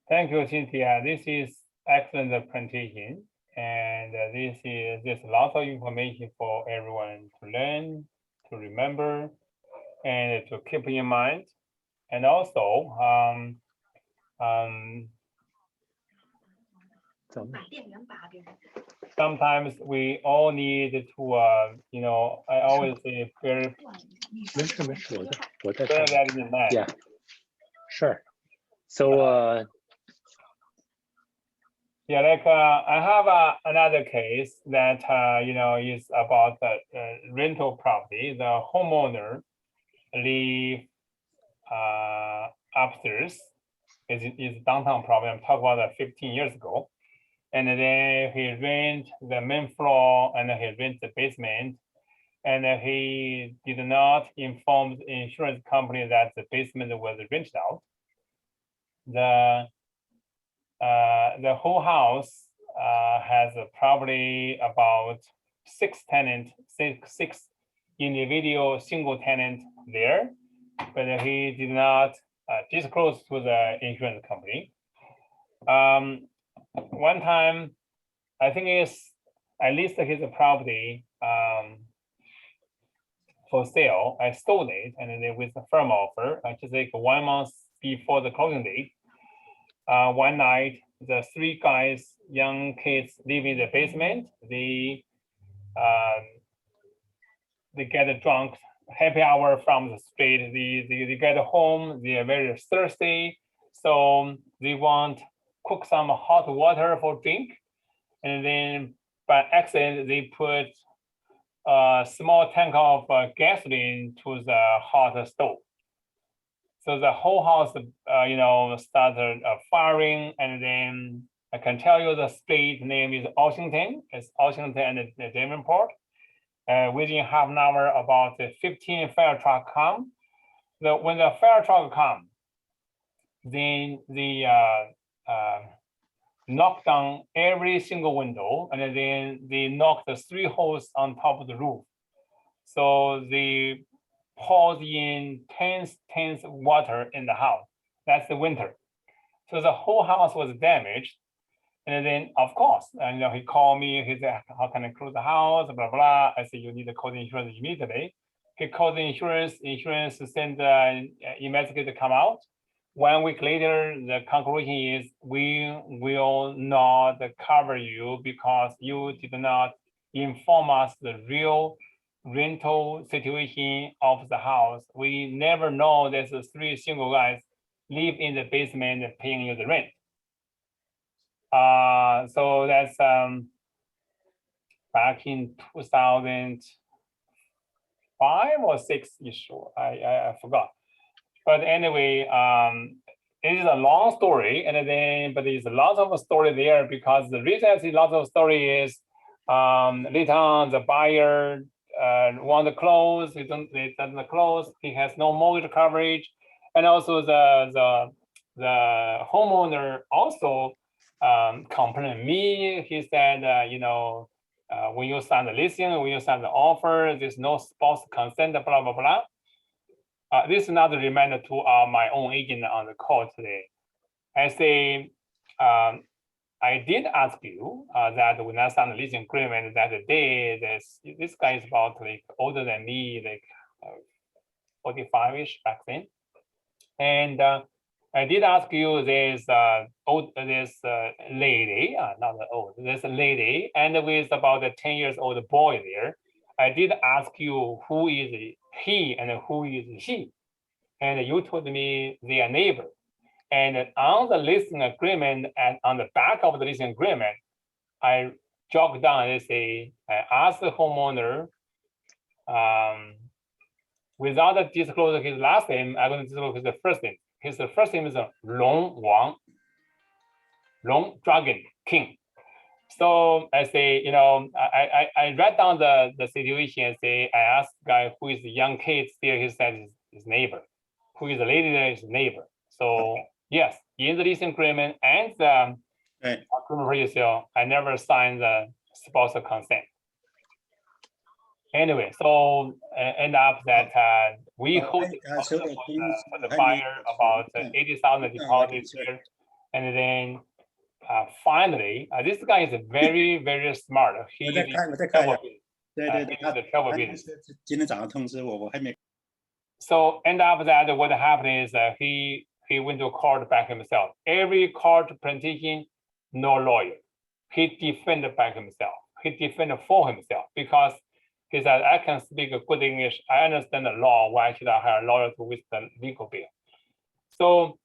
Thank you, Cynthia. This is excellent presentation, and there's lots of information for everyone to learn, to remember, and to keep in mind. And also, sometimes we all need to, I always say, bear that in mind. Yeah, sure. So Yeah, like I have another case that is about the rental property. The homeowner live upstairs. Is downtown property. I'm talking about 15 years ago, and then he rent the main floor and he rent the basement, and he did not inform the insurance company that the basement was rented out. The whole house has probably about six individual single tenant there, but he did not disclose to the insurance company. One time, I think I listed his property for sale. I sold it, and then with a firm offer, just like 1 month before the closing date. One night, the three guys, young kids, live in the basement. They get drunk, happy hour from the street. They get home. They are very thirsty, so they want cook some hot water for drink, and then by accident they put a small tank of gasoline to the hot stove. So the whole house, started firing, and then I can tell you the street name is Washington. It's Washington and the Davenport. Within half an hour, about 15 fire truck come. When the fire truck come, then they knock down every single window, and then they knock the 3 holes on top of the roof. So they poured in tons of water in the house. That's the winter. So the whole house was damaged. And then, of course, he called me. He said, "How can I close the house?" Blah blah. I said, "You need to call the insurance immediately." He called the insurance. Insurance sent the investigator to come out. 1 week later, the conclusion is we will not cover you because you did not inform us the real rental situation of the house. We never know there's 3 single guys live in the basement paying you the rent. So that's back in 2005 or 6 issue. I forgot. But anyway, it is a long story, and then but there's a lot of story there because the reason I see lots of story is later on the buyer want to close, it doesn't close, he has no mortgage coverage, and also the homeowner also complained me. He said, when you sign the listing, when you sign the offer, there's no spouse consent, blah blah blah. This is another reminder to my own agent on the call today. I say, I did ask you that when I signed the leasing agreement that day, this guy is about like older than me, like 45-ish back then. And I did ask you there's lady, not old, there's a lady, and with about a 10 years old boy there. I did ask you who is he and who is she, and you told me they are neighbor. And on the leasing agreement and on the back of the leasing agreement, I jot down and say, I asked the homeowner, without disclosing his last name, I'm going to disclose his first name. His first name is Long Wang, Long Dragon King. So I say, I write down the situation and say, I asked the guy who is the young kid there, he said his neighbor. Who is the lady there is neighbor. So yes, in the leasing agreement and the agreement for sale, I never signed the spousal consent. Anyway, so end up that we hold for the buyer about 80,000 deposits here, and then finally, this guy is very, very smart. He is the travel business. So end up that what happened is he went to court back himself. Every court presentation, no lawyer. He defended back himself. He defended for himself because he said, I can speak good English. I understand the law. Why should I hire a lawyer to with the legal bill? So,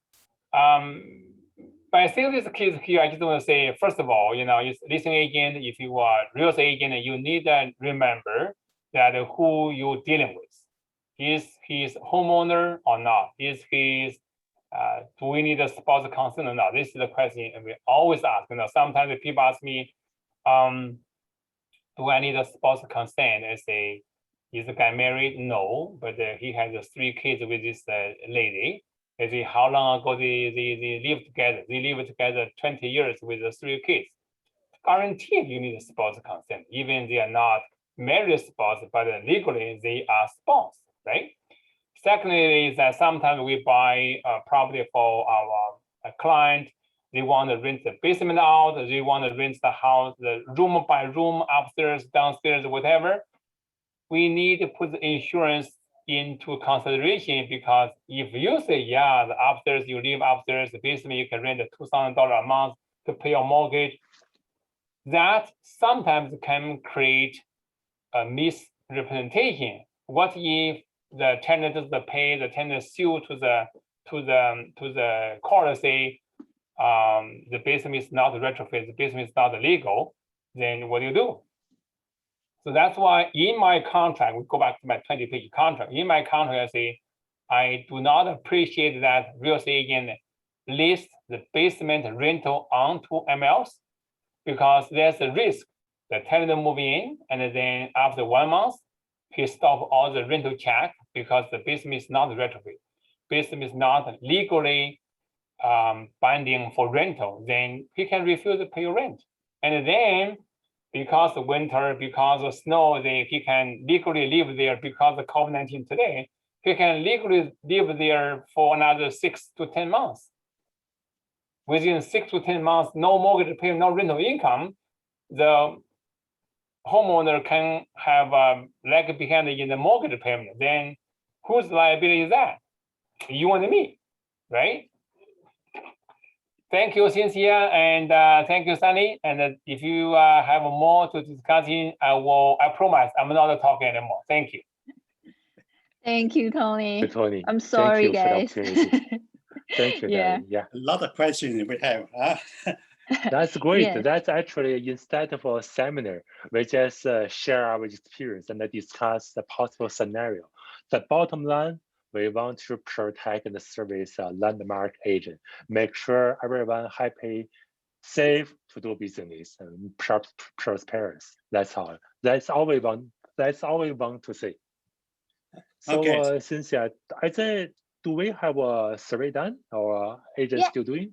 But I think this case here, I just want to say, first of all, it's listing agent. If you are real estate agent, you need to remember that who you're dealing with. Is he homeowner or not? Is he do we need a spouse consent or not? This is the question we always ask. Sometimes people ask me, do I need a spouse consent? I say, is the guy married? No, but he has 3 kids with this lady. I say, how long ago they live together? They live together 20 years with the 3 kids. Guaranteed you need a spouse consent, even they are not married spouse, but legally they are spouse, right? Secondly, is that sometimes we buy a property for our client. They want to rent the basement out. They want to rent the house, the room by room, upstairs, downstairs, whatever. We need to put the insurance into consideration, because if you say, yeah, the upstairs, you live upstairs, the basement, you can rent $2,000 a month to pay your mortgage, that sometimes can create a misrepresentation. What if the tenant doesn't pay, the tenant sue to the court, say the basement is not retrofit, the basement is not legal, then what do you do? So that's why in my contract, we go back to my 20-page contract. In my contract, I say, I do not appreciate that real estate agent list the basement rental onto MLS, because there's a risk the tenant move in, and then after 1 month, he stop all the rental check because the basement is not retrofit. Basement is not legally binding for rental, then he can refuse to pay your rent. And then because of winter, because of snow, he can legally live there because of COVID-19 today. He can legally live there for another 6 to 10 months. Within 6 to 10 months, no mortgage payment, no rental income, the homeowner can have a lag behind in the mortgage payment. Then whose liability is that? You and me, right? Thank you, Cynthia, and thank you, Sunny. And if you have more to discuss, I promise I'm not talking anymore. Thank you. Thank you, Tony. Tony, I'm sorry, thank you guys. for the opportunity. Thank you, Yeah. Gary. Yeah, A lot of questions we have. that's great. Yes. That's actually, instead of a seminar, we just share our experience and discuss the possible scenario. The bottom line, we want to protect and service a landmark agent, make sure everyone happy, safe to do business, and prosperous. That's all. That's all we want. That's all we want to say. So, Okay. Cynthia, I said, do we have a survey done, or agent Yeah. still doing?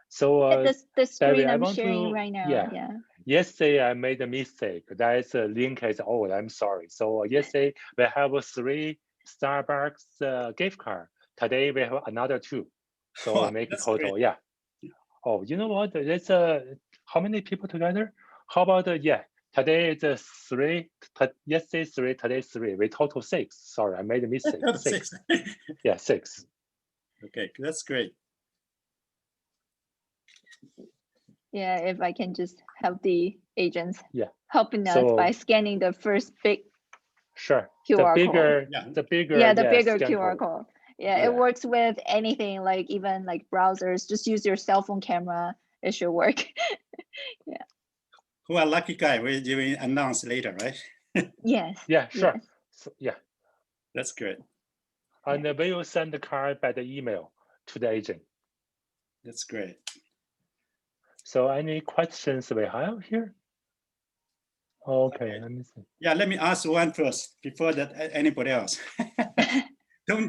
So, The screen Barry, I I'm want sharing to, right now. yeah. Yeah. Yesterday, I made a mistake. That link is old. I'm sorry. So yesterday, we have 3 Starbucks gift card. Today, we have another 2. So Wow, we make a that's total. great. Yeah. Oh, you know what? That's how many people together? How about yeah? Today it's 3. Yesterday 3. Today 3. We total 6. Sorry, I made a mistake. 6. Yeah, 6. Okay, that's great. Yeah, if I can just help the agents. Yeah. Helping us So by scanning the first big sure. QR the code. bigger. Yeah, the yeah, bigger scan QR code. code. Yeah, Yeah. it works with anything, like even like browsers. Just use your cell phone camera. It should work. Who are lucky guy? We will announce later, right? Yes. Yeah, sure. Yes. So, yeah. That's great. And we will send the card by the email to the agent. That's great. So any questions we have here? Okay, let me see. Yeah, let me ask one first before that anybody else.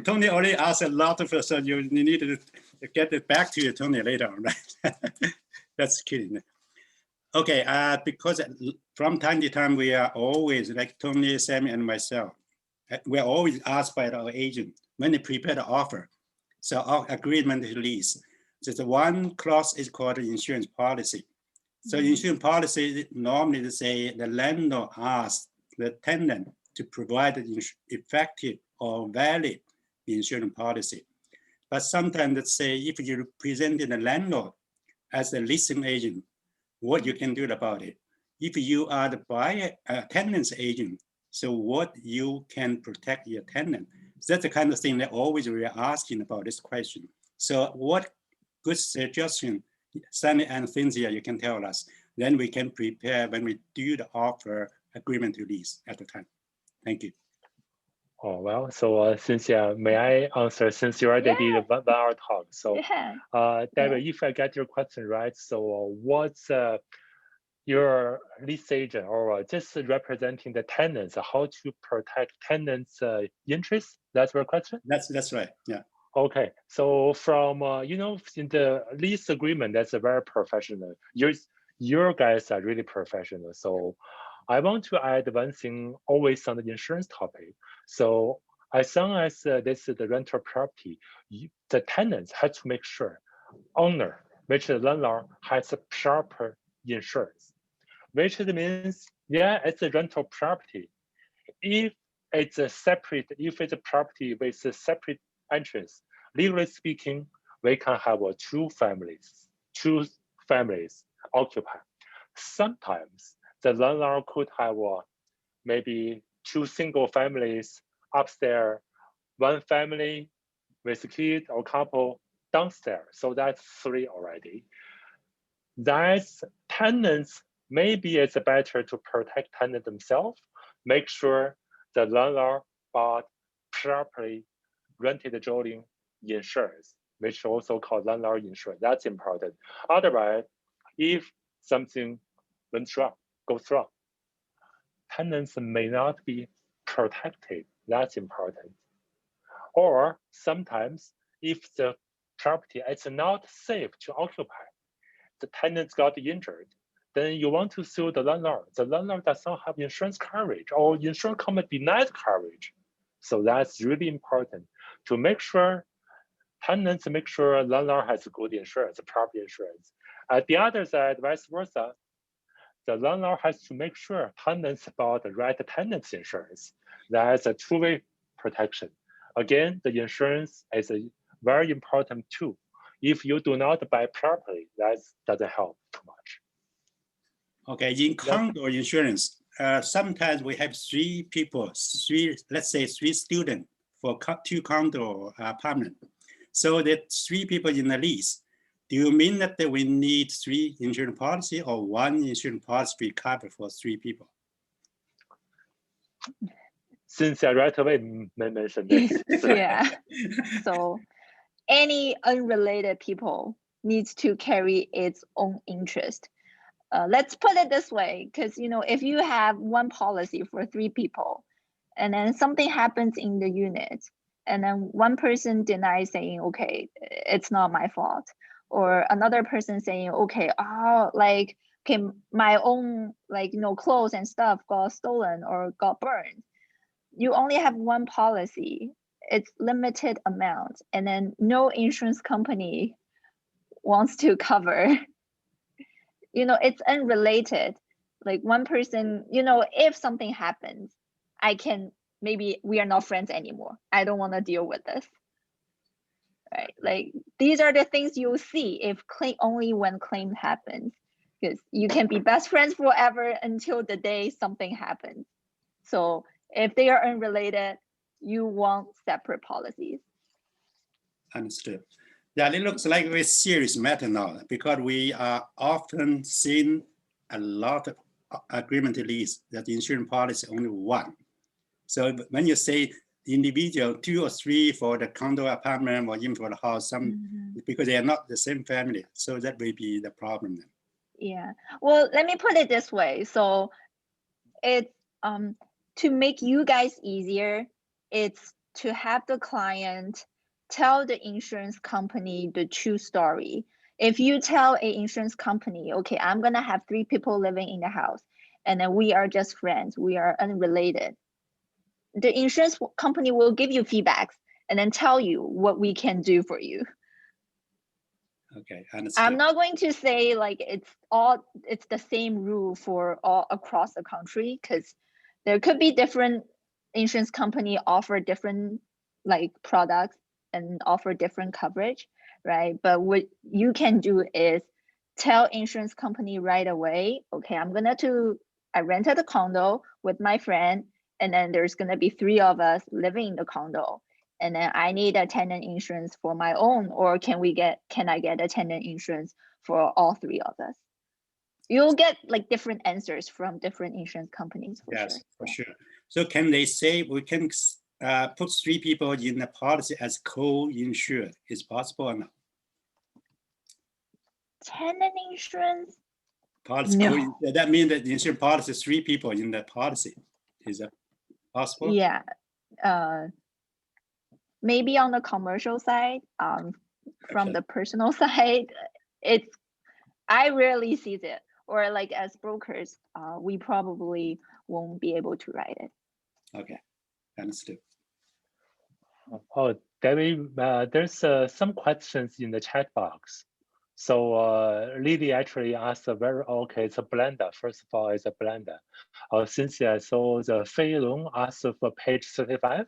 Tony already asked a lot of us, so you need to get it back to you, Tony, later on, right? That's kidding. Okay, because from time to time, we are always, like Tony, Sammy, and myself, we're always asked by our agent when they prepare the offer. So our agreement lease. So the one clause is called the insurance policy. So insurance policy, normally they say the landlord asks the tenant to provide an effective or valid insurance policy. But sometimes let's say if you represent the landlord as a leasing agent, what you can do about it. If you are the buyer, tenant's agent, so what you can protect your tenant. So that's the kind of thing that always we are asking about this question. So what good suggestion Sunny and Cynthia, you can tell us. Then we can prepare when we do the offer agreement to lease at the time. Thank you. Oh, well, so Cynthia, may I answer since you already did a 1 hour talk? So, David, if I get your question right, so what's your lease agent or just representing the tenants, how to protect tenants' interests? That's your question? That's right, yeah. Okay, so from, you know, in the lease agreement, that's a very professional. Your guys are really professional. So I want to add one thing always on the insurance topic. So as long as this is the rental property, the tenants have to make sure owner, which is the landlord, has a proper insurance, which means, yeah, it's a rental property. If it's a separate, if it's a property with a separate entrance, legally speaking, we can have two families occupy. Sometimes the landlord could have maybe two single families upstairs, one family with a kid or couple downstairs. So that's three already. That's tenants, maybe it's better to protect tenants themselves, make sure the landlord bought properly rented dwelling insurance, which also called landlord insurance. That's important. Otherwise, if something goes wrong, tenants may not be protected. That's important. Or sometimes if the property is not safe to occupy, the tenants got injured, then you want to sue the landlord. The landlord does not have insurance coverage or insurance company denied coverage. So that's really important to make sure tenants make sure landlord has good insurance, property insurance. At the other side, vice versa, the landlord has to make sure tenants bought the right tenants insurance. That's a two-way protection. Again, the insurance is a very important tool. If you do not buy properly, that doesn't help too much. Okay, in condo insurance, sometimes we have three people, let's say three students for two condo apartment. So that three people in the lease. Do you mean that we need three insurance policy or one insurance policy to cover for three people? Since I right away mentioned this. Yeah. So any unrelated people needs to carry its own interest. Let's put it this way, because you know, if you have one policy for three people, and then something happens in the unit, and then one person denies saying, okay, it's not my fault, or another person saying, okay, like, okay, my own, like, you know, clothes and stuff got stolen or got burned. You only have one policy. It's limited amount, and then no insurance company wants to cover. You know, it's unrelated. Like one person, you know, if something happens, maybe we are not friends anymore. I don't want to deal with this. Right? Like these are the things you'll see if only when claim happens, because you can be best friends forever until the day something happens. So if they are unrelated, you want separate policies. Understood. Yeah, it looks like a very serious matter now because we are often seeing a lot of agreement lease that the insurance policy only one. So when you say individual, two or three for the condo apartment or even for the house, because they are not the same family. So that may be the problem then. Yeah, well, let me put it this way. So it's to make you guys easier, it's to have the client tell the insurance company the true story. If you tell an insurance company, okay, I'm gonna have three people living in the house, and then we are just friends, we are unrelated, the insurance company will give you feedbacks and then tell you what we can do for you. Okay, understood. I'm not going to say like it's the same rule for all across the country, because there could be different insurance company offer different like products and offer different coverage, right? But what you can do is tell insurance company right away, okay, I rented a condo with my friend, and then there's gonna be three of us living in the condo. and then I need a tenant insurance for my own, or can I get a tenant insurance for all three of us? You'll get like different answers from different insurance companies for Yes, sure. for sure. So can they say we can put 3 people in the policy as co-insured? Is possible or not? Tenant insurance? Policy No. that means that the insurance policy is 3 people in the policy. Is that possible? Yeah. Maybe on the commercial side, from Okay. the personal side, I rarely see it. Or like as brokers, we probably won't be able to write it. Okay, understood. Oh, David, there's some questions in the chat box. So Lily actually asked a very, okay, it's a blender. First of all, it's a blender. Cynthia, I saw the Fei Long asked for page 35.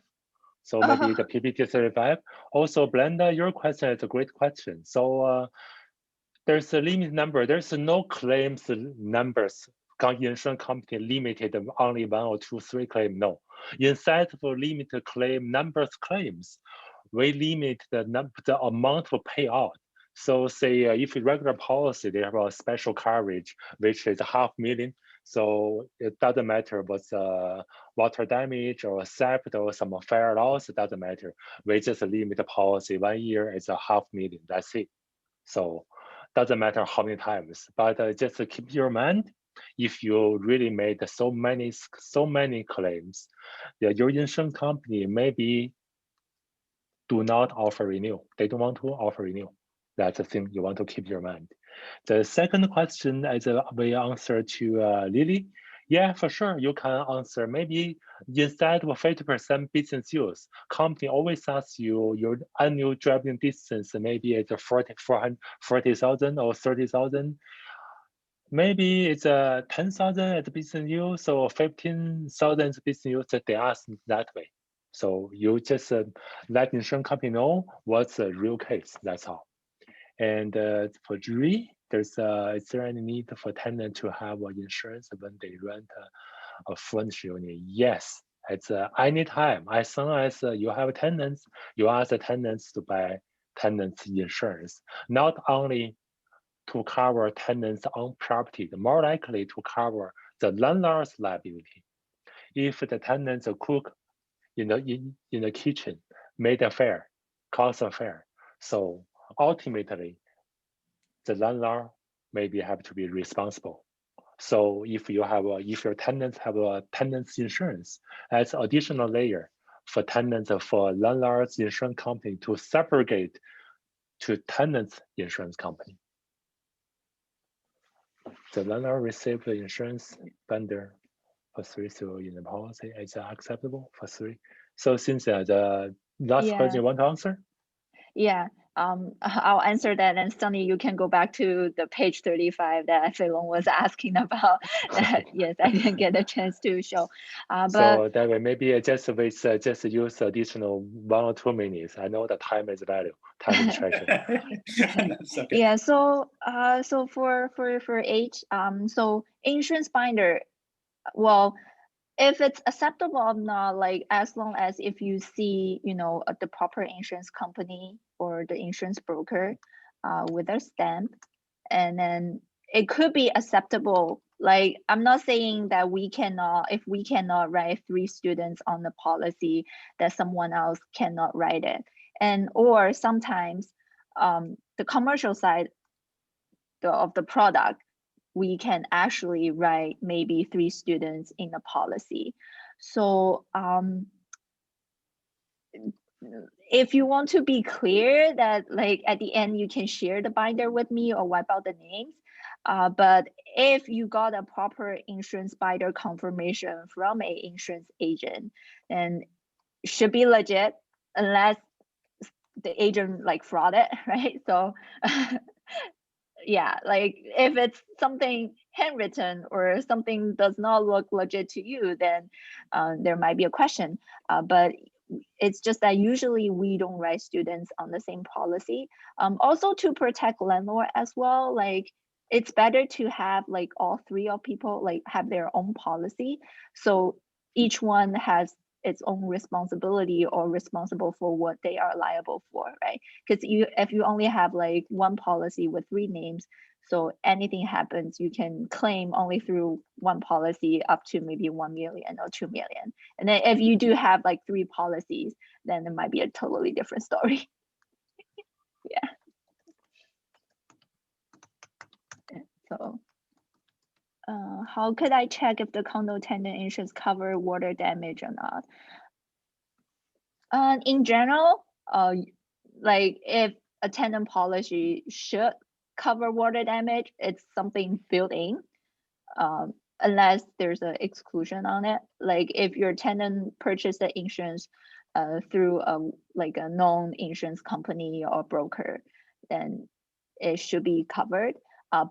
So maybe the PPT 35. Also, Blender, your question is a great question. So there's a limit number. There's no claims numbers. Insurance company limited only 1 or 2, 3 claim. No. Inside of limited claim numbers claims, we limit the amount of payout. So say if a regular policy, they have a special coverage, which is $500,000. So it doesn't matter what's water damage or theft or some fire loss, it doesn't matter. We just limit the policy 1 year is $500,000, that's it. So doesn't matter how many times, but just to keep your mind, if you really made so many claims, your insurance company maybe do not offer renewal. They don't want to offer renewal. That's the thing you want to keep your mind. The second question is we answer to Lily. Yeah, for sure, you can answer. Maybe instead of 50% business use, company always asks you your annual driving distance, maybe it's 40,000 or 30,000. Maybe it's 10,000 at business use or 15,000 business use, that they ask that way. So you just let insurance company know what's the real case, that's all. And for Julie, is there any need for tenant to have insurance when they rent a furnished unit? Yes, it's anytime. As long as you have tenants, you ask the tenants to buy tenants insurance, not only to cover tenants on property, more likely to cover the landlord's liability. If the tenants cook in the kitchen, made a fire, cause a fire, so ultimately the landlord maybe have to be responsible. So if you have if your tenants have a tenants insurance as additional layer for tenants for landlord's insurance company to subrogate to tenants insurance company. The landlord received the insurance vendor for 3, so in the policy is acceptable for 3. So since the last question you want to answer? Yeah, I'll answer that, and Sunny, you can go back to the page 35 that Feilong was asking about. Yes, I didn't get a chance to show. But so that way, maybe just use additional 1 or 2 minutes. I know the time is value, time is treasure. That's okay. Yeah, so for H, so insurance binder, well, if it's acceptable or not, like as long as if you see, the proper insurance company or the insurance broker with their stamp, and then it could be acceptable. Like, I'm not saying that if we cannot write 3 students on the policy, that someone else cannot write it. Or sometimes the commercial side of the product, we can actually write maybe 3 students in the policy. So if you want to be clear that like at the end you can share the binder with me or wipe out the names, but if you got a proper insurance binder confirmation from a insurance agent, then it should be legit, unless the agent like fraud it, right? So yeah, like if it's something handwritten or something does not look legit to you, then there might be a question. But it's just that usually we don't write students on the same policy. Also to protect landlord as well, like it's better to have like all 3 of people like have their own policy. So each one its own responsibility or responsible for what they are liable for, right? Because if you only have like one policy with 3 names, so anything happens, you can claim only through one policy up to maybe 1 million or 2 million. And then if you do have like 3 policies, then it might be a totally different story. Yeah. So how could I check if the condo tenant insurance cover water damage or not? In general, like if a tenant policy should cover water damage, it's something built in, unless there's an exclusion on it. Like if your tenant purchased the insurance through like a known insurance company or broker, then it should be covered.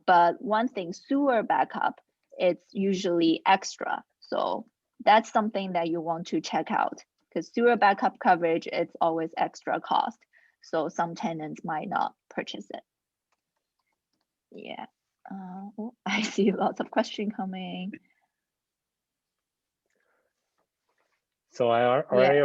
But one thing, sewer backup, it's usually extra. So that's something that you want to check out, because sewer backup coverage, it's always extra cost. So some tenants might not purchase it. Yeah. Oh, I see lots of questions coming. So I already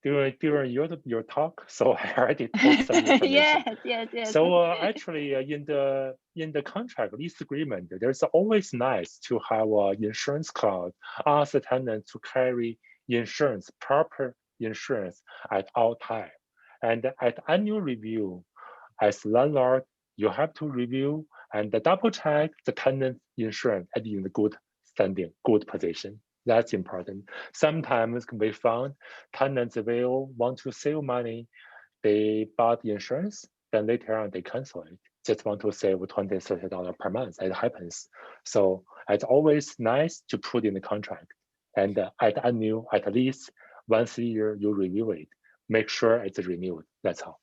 during your talk, so I already told some information. yes. So actually, in the contract lease agreement, there's always nice to have an insurance clause, ask the tenant to carry insurance, proper insurance at all time, and at annual review, as landlord, you have to review and double check the tenant insurance at in the good standing, good position. That's important. Sometimes can be found tenants will want to save money. They bought the insurance, then later on they cancel it. Just want to save $20, $30 per month. It happens. So it's always nice to put in the contract. And at least once a year, you review it. Make sure it's renewed. That's all.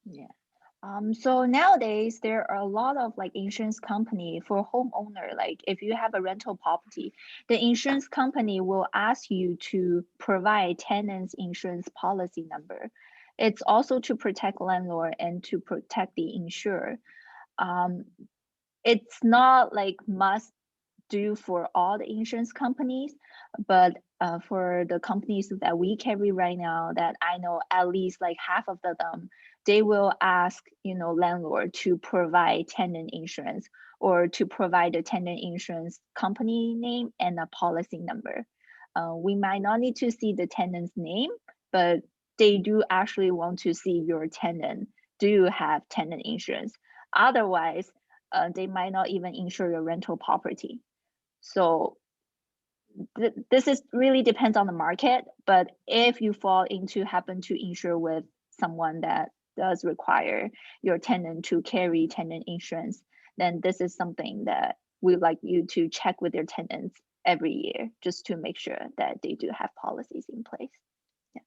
Yeah. So nowadays there are a lot of like insurance company for homeowner. Like if you have a rental property, the insurance company will ask you to provide tenant's insurance policy number. It's also to protect landlord and to protect the insurer. It's not like must do for all the insurance companies, but for the companies that we carry right now, that I know at least like half of them, they will ask, landlord to provide tenant insurance or to provide a tenant insurance company name and a policy number. We might not need to see the tenant's name, but they do actually want to see your tenant do have tenant insurance. Otherwise, they might not even insure your rental property. So this is really depends on the market, but if you happen to insure with someone that does require your tenant to carry tenant insurance, then this is something that we'd like you to check with your tenants every year, just to make sure that they do have policies in place. Yeah.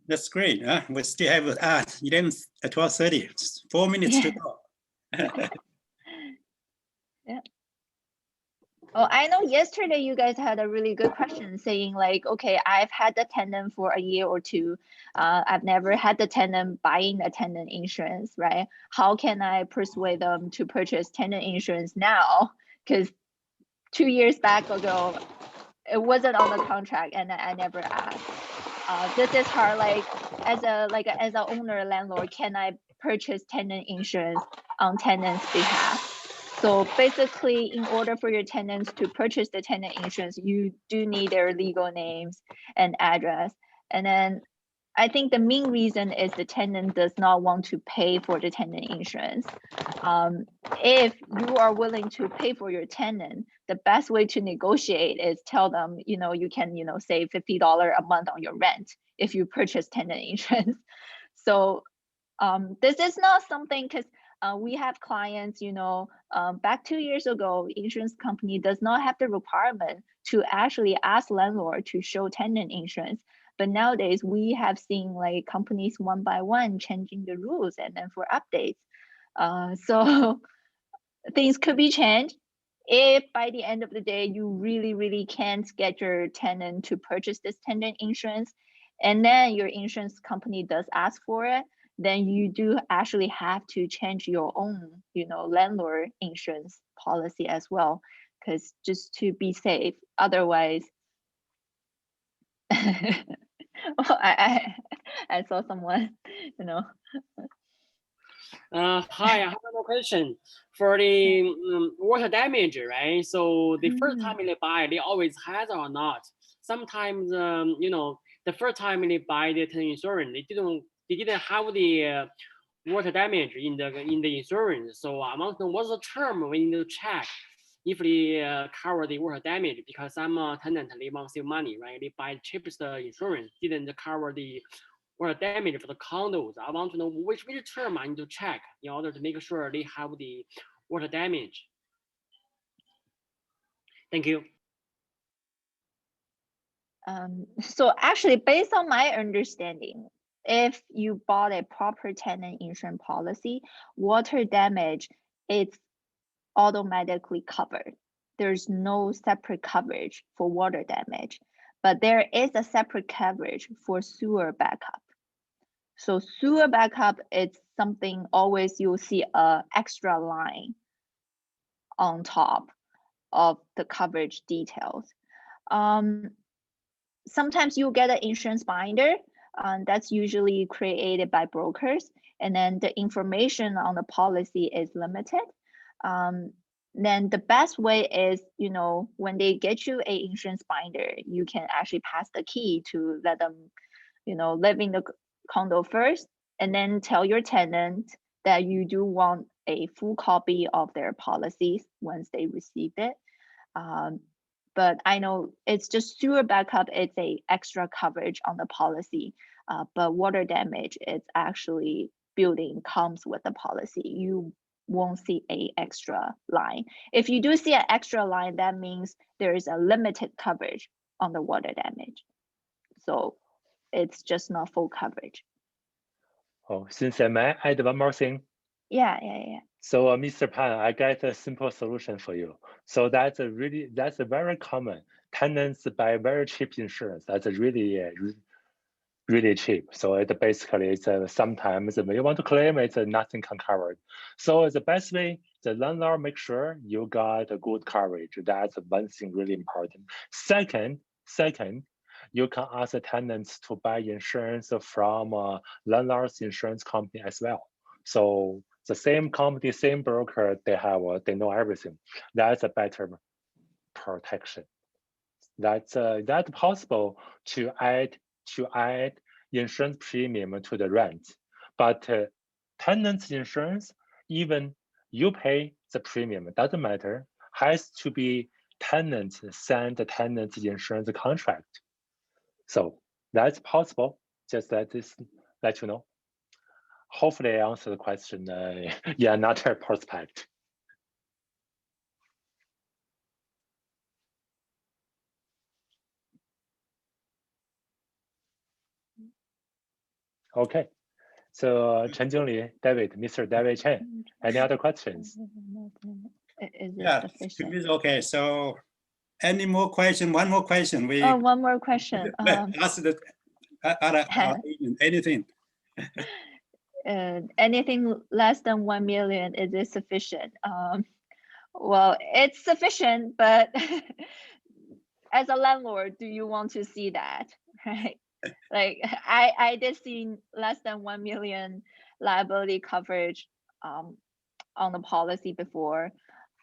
That's great. We still have 12:30, 4 minutes to go. Yeah. Oh, I know yesterday you guys had a really good question saying like, okay, I've had the tenant for a year or two. I've never had the tenant buying a tenant insurance, right? How can I persuade them to purchase tenant insurance now? Because 2 years back ago, it wasn't on the contract and I never asked. This is hard, like as an owner landlord, can I purchase tenant insurance on tenant's behalf? So basically, in order for your tenants to purchase the tenant insurance, you do need their legal names and address. And then I think the main reason is the tenant does not want to pay for the tenant insurance. If you are willing to pay for your tenant, the best way to negotiate is tell them, you can, save $50 a month on your rent if you purchase tenant insurance. So this is not something, because we have clients, back 2 years ago, insurance company does not have the requirement to actually ask landlord to show tenant insurance. But nowadays we have seen like companies one by one changing the rules and then for updates. So things could be changed if by the end of the day you really, really can't get your tenant to purchase this tenant insurance, and then your insurance company does ask for it, then you do actually have to change your own, landlord insurance policy as well, because just to be safe. Otherwise, I saw someone, Hi, I have another question for the water damage, right? So the first time they buy, they always has or not. Sometimes, the first time they buy the tenant insurance, they didn't have the water damage in the insurance. So I want to know what's the term we need to check if they cover the water damage, because some tenant, they want to save money, right? They buy cheapest insurance, didn't cover the water damage for the condos. I want to know which term I need to check in order to make sure they have the water damage. Thank you. So actually, based on my understanding, if you bought a proper tenant insurance policy, water damage is automatically covered. There's no separate coverage for water damage, but there is a separate coverage for sewer backup. So sewer backup is something always you'll see a extra line on top of the coverage details. Sometimes you'll get an insurance binder that's usually created by brokers, and then the information on the policy is limited. Then the best way is, when they get you a insurance binder, you can actually pass the key to let them, live in the condo first, and then tell your tenant that you do want a full copy of their policies once they received it. But I know it's just sewer backup, it's a extra coverage on the policy, but water damage, it's actually building comes with the policy. You won't see a extra line. If you do see an extra line, that means there is a limited coverage on the water damage. So it's just not full coverage. Oh, since I may add one more thing. Yeah. So Mr. Pan, I got a simple solution for you. So that's a very common. Tenants buy very cheap insurance. That's a really cheap. So it basically it's sometimes when you want to claim it's nothing can cover. So the best way, the landlord make sure you got a good coverage. That's one thing really important. Second, you can ask the tenants to buy insurance from landlord's insurance company as well. So the same company, same broker, they know everything. That's a better protection. That's possible to add insurance premium to the rent, but tenants insurance, even you pay the premium, it doesn't matter. Has to be tenant send the tenant insurance contract. So that's possible. Just let you know. Hopefully I answered the question in another perspective. Okay, so Chen Jingli, Mr. David Chen, any other questions? Is Yeah, it sufficient? it's okay. So any more question? One more question. One more question. Ask the other anything. Anything less than 1 million, is it sufficient? Well, it's sufficient, but as a landlord, do you want to see that, right? Like I did see less than 1 million liability coverage on the policy before.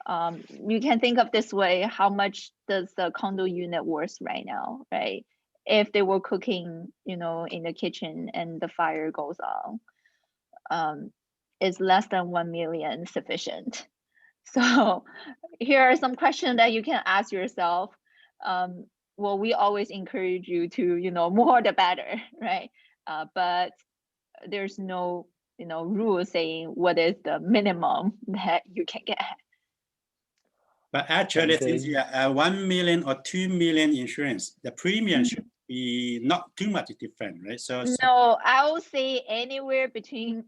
You can think of this way: how much does the condo unit worth right now, right? If they were cooking, in the kitchen and the fire goes on, is less than 1 million sufficient? So here are some questions that you can ask yourself. Well, we always encourage you to, more the better, right? But there's no, rule saying what is the minimum that you can get. But actually, since you are 1 million or 2 million insurance, the premium should be not too much different, right? So no, I would say anywhere between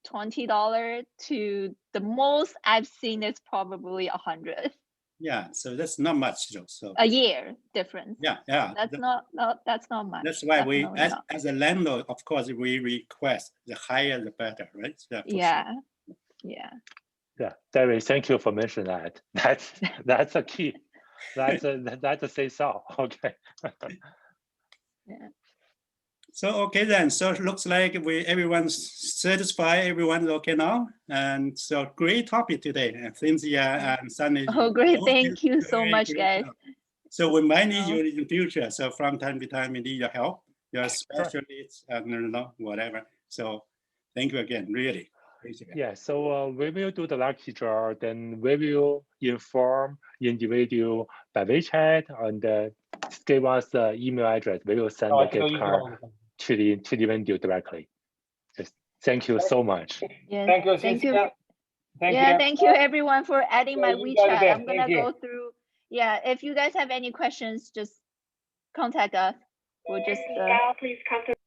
$20 to the most I've seen is probably 100. Yeah, so that's not much, though. So A year difference. yeah. That's not much. That's why we, Definitely not. as a landlord, of course, we request the higher the better, right? So for sure. Yeah. Yeah. Yeah, Terry, thank you for mentioning that. That's a key. That's a say so. Okay. Yeah. So okay then. So it looks like everyone's satisfied. Everyone's okay now. And so great topic today. Cynthia and Sunny. Oh, great. both Thank did you so very much, great guys. job. So we might need No. you in the future. So from time to time, we need your help, your special needs, and whatever. So thank you again, really. Appreciate it. Yeah, so we will do the lucky draw, then we will inform individual by WeChat and give us the email address. We will send the gift card to the vendor directly. Just thank you so much. Yes. Thank you, Thank you. Cynthia. Thank you everyone for adding my you got it WeChat. there. I'm gonna Thank you. go through. Yeah, if you guys have any questions, just contact us. We'll just Gal, please contact